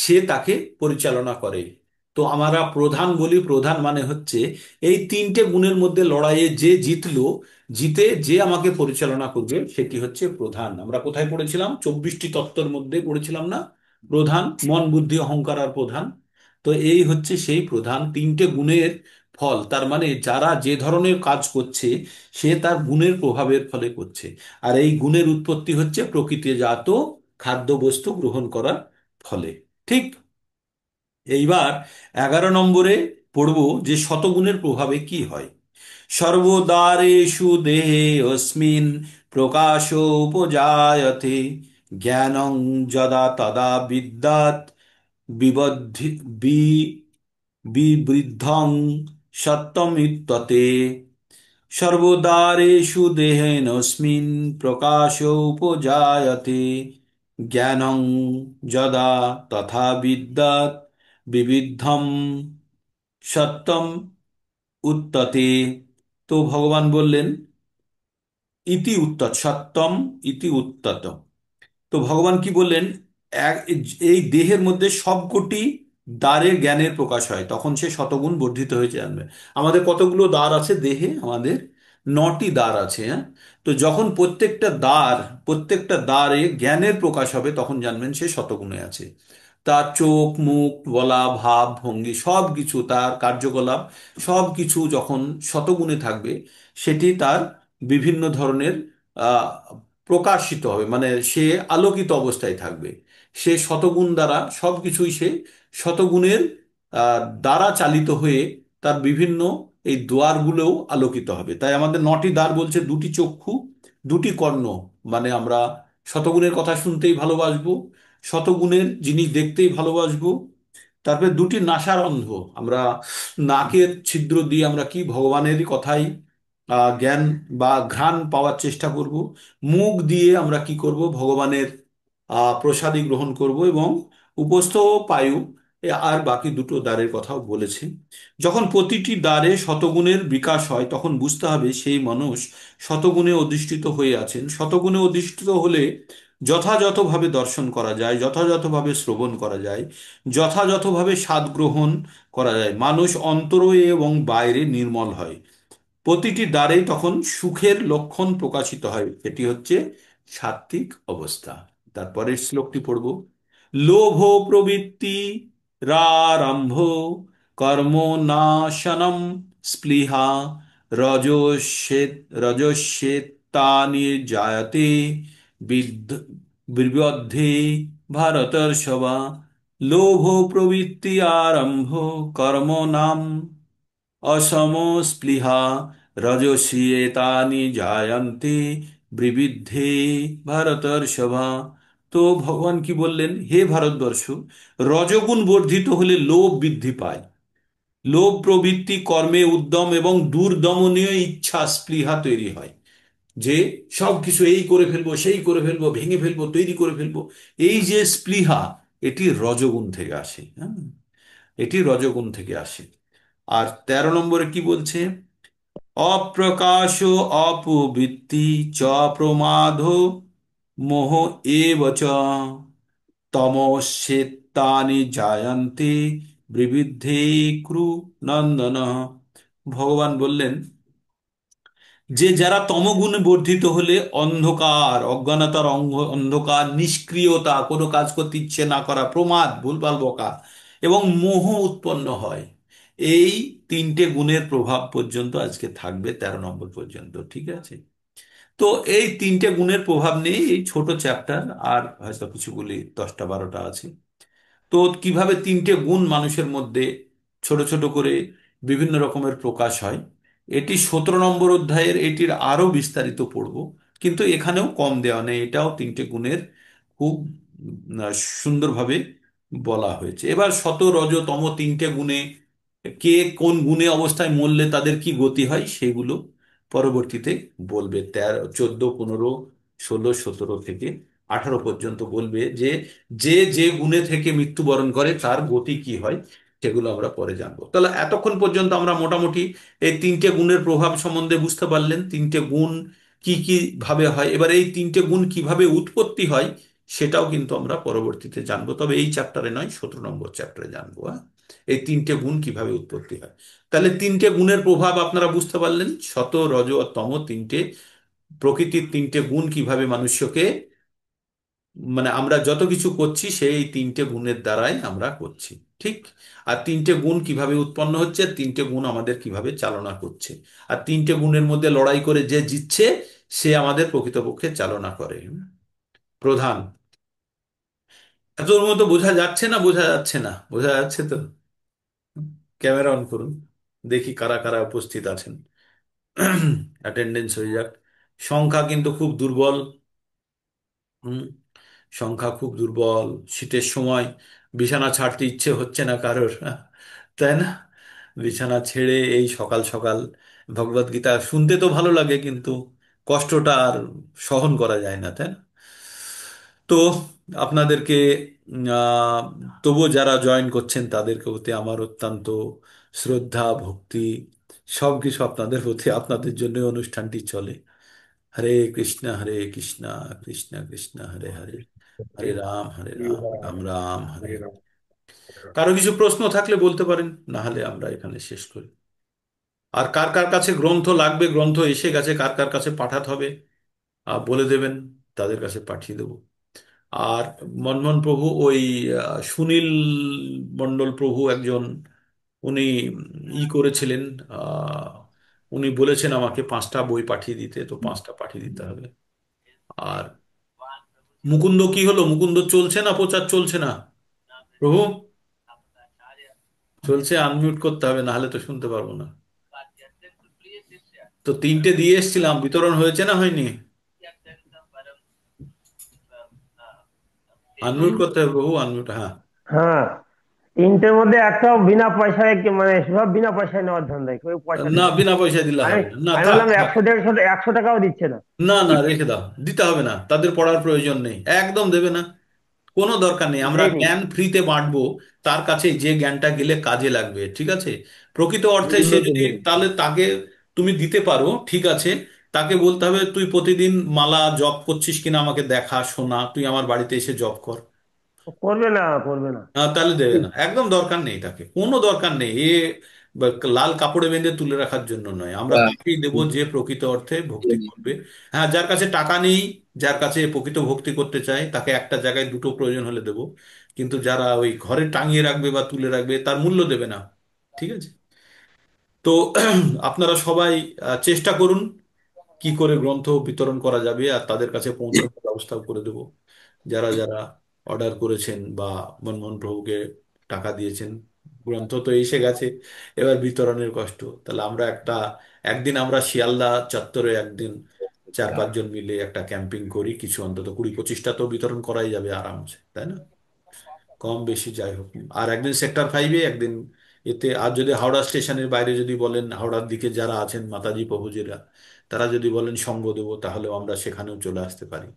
সে তাকে পরিচালনা করে। তো আমরা প্রধান বলি, প্রধান মানে হচ্ছে এই তিনটে গুণের মধ্যে লড়াইয়ে যে জিতলো, জিতে যে আমাকে পরিচালনা করবে সেটি হচ্ছে প্রধান। আমরা কোথায় পড়েছিলাম? 24টি তত্ত্বের মধ্যে পড়েছিলাম না? প্রধান, মন, বুদ্ধি, অহংকার আর প্রধান। তো এই হচ্ছে সেই প্রধান, তিনটে গুণের ফল। তার মানে যারা যে ধরনের কাজ করছে সে তার গুণের প্রভাবের ফলে করছে। আর এই গুণের উৎপত্তি হচ্ছে প্রকৃতিজাত খাদ্যবস্তু গ্রহণ করার ফলে। ঠিক। এইবার 11 নম্বরে পড়ব যে শতগুণের প্রভাবে কি হয়। সর্বদারেষু দেহে অস্মিন প্রকাশ উপজায়তে, জ্ঞানং যদা তদা বিদ্যাৎ বিবদ্ধি বিবৃদ্ধং সত্যমিত্যতে। সর্বদারেষু দেহেনস্মিন প্রকাশ উপজায়তে, জ্ঞানং যদা তথা বিদ্যাৎ বিবিধম সত্যম উত্ততে। তো ভগবান বললেন, ইতি উত্তত সত্যম, ইতি উত্তত। তো ভগবান কি বললেন? এক, এই দেহের মধ্যে সবকটি দ্বারে জ্ঞানের প্রকাশ হয় তখন সে শতগুণ বর্ধিত হয়েছে, জানবে। আমাদের কতগুলো দ্বার আছে দেহে? আমাদের 9টি দ্বার আছে, হ্যাঁ। তো যখন প্রত্যেকটা দ্বারে জ্ঞানের প্রকাশ হবে তখন জানবেন সে শতগুণে আছে। তার চোখ, মুখ, বলা, ভাব, ভঙ্গি সব কিছু, তার কার্যকলাপ সব কিছু যখন শতগুণে থাকবে, সেটি তার বিভিন্ন ধরনের আহ প্রকাশিত হবে, মানে সে আলোকিত অবস্থায় থাকবে। সে শতগুণ দ্বারা সবকিছুই সে শতগুণের দ্বারা চালিত হয়ে তার বিভিন্ন এই দ্বারগুলোও আলোকিত হবে। তাই আমাদের 9টি দ্বার বলছে, 2টি চক্ষু, 2টি কর্ণ, মানে আমরা শতগুণের কথা শুনতেই ভালোবাসবো, শতগুণের জিনিস দেখতেই ভালোবাসবো। তারপরে 2টি নাসারন্ধ্র, আমরা নাকের ছিদ্র দিয়ে আমরা কি ভগবানেরই কথাই জ্ঞান বা ঘ্রাণ পাওয়ার চেষ্টা করব। মুখ দিয়ে আমরা কি করব? ভগবানের প্রসাদী গ্রহণ করব। এবং উপস্থ পায়ু, আর বাকি 2টো দ্বারের কথাও বলেছি। যখন প্রতিটি দ্বারে শতগুণের বিকাশ হয় তখন বুঝতে হবে সেই মানুষ শতগুণে অধিষ্ঠিত হয়ে আছেন। শতগুণে অধিষ্ঠিত হলে যথাযথভাবে দর্শন করা যায়, যথাযথভাবে শ্রবণ করা যায়, যথাযথভাবে স্বাদ গ্রহণ করা যায়। মানুষ অন্তরে এবং বাইরে নির্মল হয়। প্রতিটি দ্বারেই তখন সুখের লক্ষণ প্রকাশিত হয়, এটি হচ্ছে সাত্ত্বিক অবস্থা। তারপরের শ্লোকটি পড়ব। লোভ প্রবৃত্তি রারম্ভ কর্ম নাশনম স্পৃহা রজস্যেত রজস্যেত্তানি জায়তে বিদ্ধ বিবদ্ধে ভারতর্ষভা। লোভ প্রবৃত্তি আরম্ভ কর্ম নাম অসম স্পৃহা রজসী এতানি জায়ন্তে বিবিধে ভারতর্ষভা। তো ভগবান কি বললেন, হে ভারতবর্ষ, রজগুণ বর্ধিত হলে লোভ বৃদ্ধি পায়। লোভ প্রবৃত্তি, কর্মে উদ্যম এবং দুর্দমনীয় ইচ্ছা স্পৃহা তৈরি হয়, যে সব কিছু এই করে ফেলবো, সেই করে ফেলবো, ভেঙে ফেলবো, তৈরি করে ফেলবো। এই যে স্পৃহা, এটি রজগুণ থেকে আসে। হ্যাঁ, এটি রজগুণ থেকে আসে। আর 13 নম্বরে কি বলছে, অপ্রকাশ অপবৃত্তি চ প্রমাদ মোহ এব চ তমসেতানি জায়ন্তে বিবিধে ক্রু নন্দন। ভগবান বললেন যে যারা তমগুণে বর্ধিত হলে অন্ধকার, অজ্ঞানতার অন্ধকার, নিষ্ক্রিয়তা, কোনো কাজ করতে ইচ্ছে না করা, প্রমাদ, ভুলভাল বকা এবং মোহ উৎপন্ন হয়, এই তিনটে গুণের প্রভাব পর্যন্ত আজকে থাকবে 13 নম্বর পর্যন্ত। ঠিক আছে? তো এই তিনটে গুণের প্রভাব নিয়ে এই ছোট চ্যাপ্টার, আর হয়তো কিছুগুলি 10টা 12টা আছে। তো কিভাবে তিনটে গুণ মানুষের মধ্যে ছোট ছোট করে বিভিন্ন রকমের প্রকাশ হয়, এটি 17 নম্বর অধ্যায়ের, এটির আরো বিস্তারিত পড়ব। কিন্তু এখানেও কম দেওয়া নেই, এটাও তিনটে গুণের খুব সুন্দরভাবে বলা হয়েছে। এবার শত রজ তম তিনটে গুণে কে কোন গুণে অবস্থায় মরলে তাদের কি গতি হয়, সেগুলো পরবর্তীতে বলবে। 14, 15, 16, 17 থেকে 18 পর্যন্ত বলবে যে যে যে গুণে থেকে মৃত্যুবরণ করে তার গতি কি হয়, সেগুলো আমরা পরে জানবো। তাহলে এতক্ষণ পর্যন্ত আমরা মোটামুটি এই তিনটে গুণের প্রভাব সম্বন্ধে বুঝতে পারলেন, তিনটে গুণ কি কি ভাবে হয়। এবার এই তিনটে গুণ কিভাবে উৎপত্তি হয়, সেটাও কিন্তু আমরা পরবর্তীতে জানবো, তবে এই চ্যাপ্টারে নয়, 17 নম্বর চ্যাপ্টারে জানবো। হ্যাঁ, এই তিনটে গুণ কিভাবে উৎপত্তি হয়। তাহলে তিনটে গুণের প্রভাব আপনারা বুঝতে পারলেন, শত রজ আর তম তিনটে প্রকৃতির তিনটে গুণ কিভাবে মানুষ্যকে, মানে আমরা যত কিছু করছি সেই তিনটে গুণের দ্বারাই আমরা করছি। ঠিক? আর তিনটে গুণ কিভাবে উৎপন্ন হচ্ছে, তিনটে গুণ আমাদের কিভাবে চালনা করছে, আর তিনটে গুণের মধ্যে লড়াই করে যে জিতছে সে আমাদের প্রকৃতপক্ষে চালনা করে। প্রধান। এতর মতো বোঝা যাচ্ছে না, বোঝা যাচ্ছে না, বোঝা যাচ্ছে তো? ক্যামেরা অন করুন, দেখি কারা কারা উপস্থিত আছেন। অ্যাটেন্ডেন্স হয়ে যাক। সংখ্যা কিন্তু খুব দুর্বল। হুম, সংখ্যা খুব দুর্বল। শীতের সময় বিছানা ছাড়তে ইচ্ছে হচ্ছে না কারোর, তাই না? বিছানা ছেড়ে এই সকাল সকাল ভগবদ গীতা শুনতে তো ভালো লাগে, কিন্তু কষ্টটা আর সহন করা যায় না, তাই না? তো আপনাদেরকে আহ, তবুও যারা জয়েন করছেন তাদের প্রতি আমার অত্যন্ত শ্রদ্ধা, ভক্তি, সব কিছু আপনাদের প্রতি। আপনাদের জন্য অনুষ্ঠানটি চলে। হরে কৃষ্ণ হরে কৃষ্ণ, কৃষ্ণ কৃষ্ণ হরে হরে, হরে রাম, রাম রাম হরে হরে। কারো কিছু প্রশ্ন থাকলে বলতে পারেন, না হলে আমরা এখানে শেষ করি। আর কার কার কাছে গ্রন্থ লাগবে, গ্রন্থ এসে গেছে, কার কার কাছে পাঠাতে হবে বলে দেবেন, তাদের কাছে পাঠিয়ে দেবো। আর মনমোহন প্রভু, ওই সুনীল মণ্ডল প্রভু একজন, উনি করেছিলেন, আহ, উনি বলেছেন আমাকে 5টা বই পাঠিয়ে দিতে, তো 5টা পাঠিয়ে দিতে হবে। আর মুকুন্দ কি হলো, মুকুন্দ চলছে না, প্রচার চলছে না? প্রভু, চলছে, আনমিউট করতে হবে, না হলে তো শুনতে পারবো না। তো 3টে দিয়ে এসেছিলাম, বিতরণ হয়েছে না হয়নি? আনমিউট করতে হবে প্রভু, আনমিউট, হ্যাঁ। হ্যাঁ, তিনটের মধ্যে একটাও বিনা পয়সায় মানে সব বিনা পয়সায় নেওয়ার ধান্দায়, কেউ পয়সা না, দিচ্ছে না। বিনা পয়সায় দিলে আমি হবে না, না আমি থাক বললাম থাক। 100 150 100 টাকাও দিচ্ছে না। না না, রেখে দাও, দিতে হবে না, তাদের পড়ার প্রয়োজন নেই, একদম দেবে না। কোনো দরকার নেই, আমরা দেয়নি। জ্ঞান ফ্রিতে বাঁটবো তার কাছে, যে জ্ঞানটা গেলে কাজে লাগবে। ঠিক আছে? প্রকৃত অর্থে সে উন্নত যদি, দেবে। তাহলে তাকে তুমি দিতে পারো, ঠিক আছে। তাকে বলতে হবে, তুই প্রতিদিন মালা জপ করছিস কিনা আমাকে দেখা, শোনা, তুই আমার বাড়িতে এসে জপ কর। করবে না, করবে না। তাহলে দেবে না, একদম দরকার নেই, তাকে কোনো দরকার নেই। বা লাল কাপড়ে বেঁধে তুলে রাখার জন্য নয়, আমরা তাকেই দেবো যে প্রকৃত অর্থে ভক্তি করবে। হ্যাঁ, যার কাছে টাকা নেই, যার কাছে প্রকৃত ভক্তি করতে চায়, তাকে একটা জায়গায় দুটো প্রয়োজন হলে দেবো। কিন্তু যারা ওই ঘরে টাঙিয়ে রাখবে বা তুলে রাখবে, তার মূল্য দেবে না। ঠিক আছে? তো আপনারা সবাই চেষ্টা করুন কি করে গ্রন্থ বিতরণ করা যাবে, আর তাদের কাছে পৌঁছানোর ব্যবস্থা করে দেবো। যারা যারা অর্ডার করেছেন বা মনমোহন প্রভুকে টাকা দিয়েছেন, গ্রন্থ তো এসে গেছে, এবার বিতরণের কষ্ট। তাহলে আমরা একদিন আমরা শিয়ালদা চত্বরে একদিন 4-5 জন মিলে একটা ক্যাম্পিং করি, কিছু অন্তত 20-25টা তো বিতরণ করাই যাবে আরামসে, তাই না? কম বেশি যাই হোক। আর একদিন সেক্টর 5-এ, একদিন এতে। আর যদি হাওড়া স্টেশনের বাইরে যদি বলেন, হাওড়ার দিকে যারা আছেন মাতাজি প্রভুজিরা, তারা যদি বলেন সঙ্গ দেবো, তাহলেও আমরা সেখানেও চলে আসতে পারি,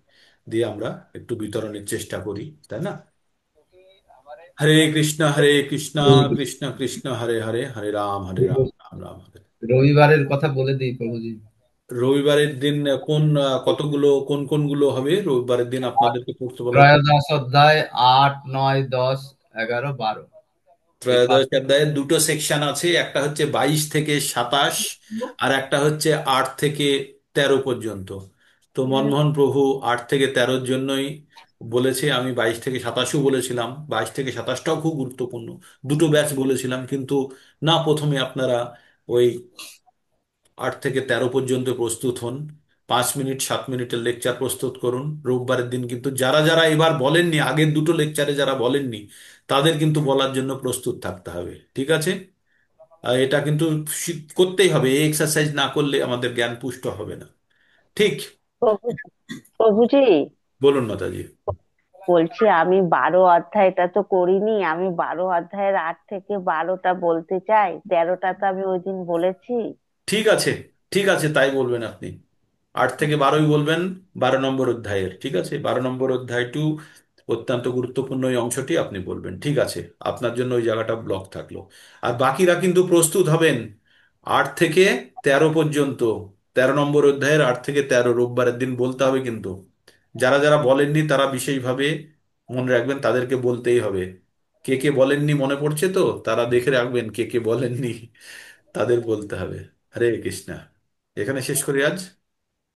দিয়ে আমরা একটু বিতরণের চেষ্টা করি, তাই না? হরে কৃষ্ণ কৃষ্ণ কৃষ্ণ হরে হরে, হরে রাম রাম রাম হরে। রবিবারের কথা বলে দিই প্রভুজি। রবিবারের দিন কোন কোনগুলো হবে রবিবারের দিন আপনাদেরকে পড়তে বলা হচ্ছে? ত্রয়োদশ অধ্যায় 8, 9, 10, 11, 12, এই ত্রয়োদশ পাঁচটা। অধ্যায়ের দুটো সেকশন আছে, একটা হচ্ছে 22 থেকে 27, আর একটা হচ্ছে 8 থেকে 13 পর্যন্ত। তো মনমোহন প্রভু 8 থেকে 13-র জন্যই বলেছে। আমি 22 থেকে 27ও বলেছিলাম, 22 থেকে 27টাও খুব গুরুত্বপূর্ণ, দুটো ব্যাচ বলেছিলাম, কিন্তু না, প্রথমে আপনারা ওই 8 থেকে 13 পর্যন্ত প্রস্তুত হন। 5 মিনিট 7 মিনিটের লেকচার প্রস্তুত করুন রোববারের দিন। কিন্তু যারা যারা এবার বলেননি, আগের দুটো লেকচারে যারা বলেননি, তাদের কিন্তু বলার জন্য প্রস্তুত থাকতে হবে, ঠিক আছে? আর এটা কিন্তু করতেই হবে, এই এক্সারসাইজ না করলে আমাদের জ্ঞান পুষ্ট হবে না, ঠিক? প্রভু প্রভুজি, বলুন মাতাজি। বলছি আমি 12 অধ্যায়টা তো করিনি, আমি 12 অধ্যায়ের 8 থেকে 12টা বলতে চাই, 13টা তো আমি ওই দিন বলেছি। ঠিক আছে, ঠিক আছে, তাই বলবেন আপনি। 8 থেকে 12ই বলবেন, 12 নম্বর অধ্যায়ের, ঠিক আছে? 12 নম্বর অধ্যায়টু অত্যন্ত গুরুত্বপূর্ণ, এই অংশটি আপনি বলবেন, ঠিক আছে? আপনার জন্য ওই জায়গাটা ব্লক থাকলো। আর বাকিরা কিন্তু প্রস্তুত হবেন 8 থেকে 13 পর্যন্ত। 13 নম্বর অধ্যায়ের 8 থেকে 13 রোববারের দিন বলতে হবে কিন্তু। যারা যারা বলেননি তারা বিশেষভাবে মনে রাখবেন, তাদেরকে বলতেই হবে। কে কে বলেননি মনে পড়ছে তো? তারা দেখে রাখবেন কে কে বলেননি, তাদের বলতে হবে। হরে কৃষ্ণা। এখানে শেষ করি আজ।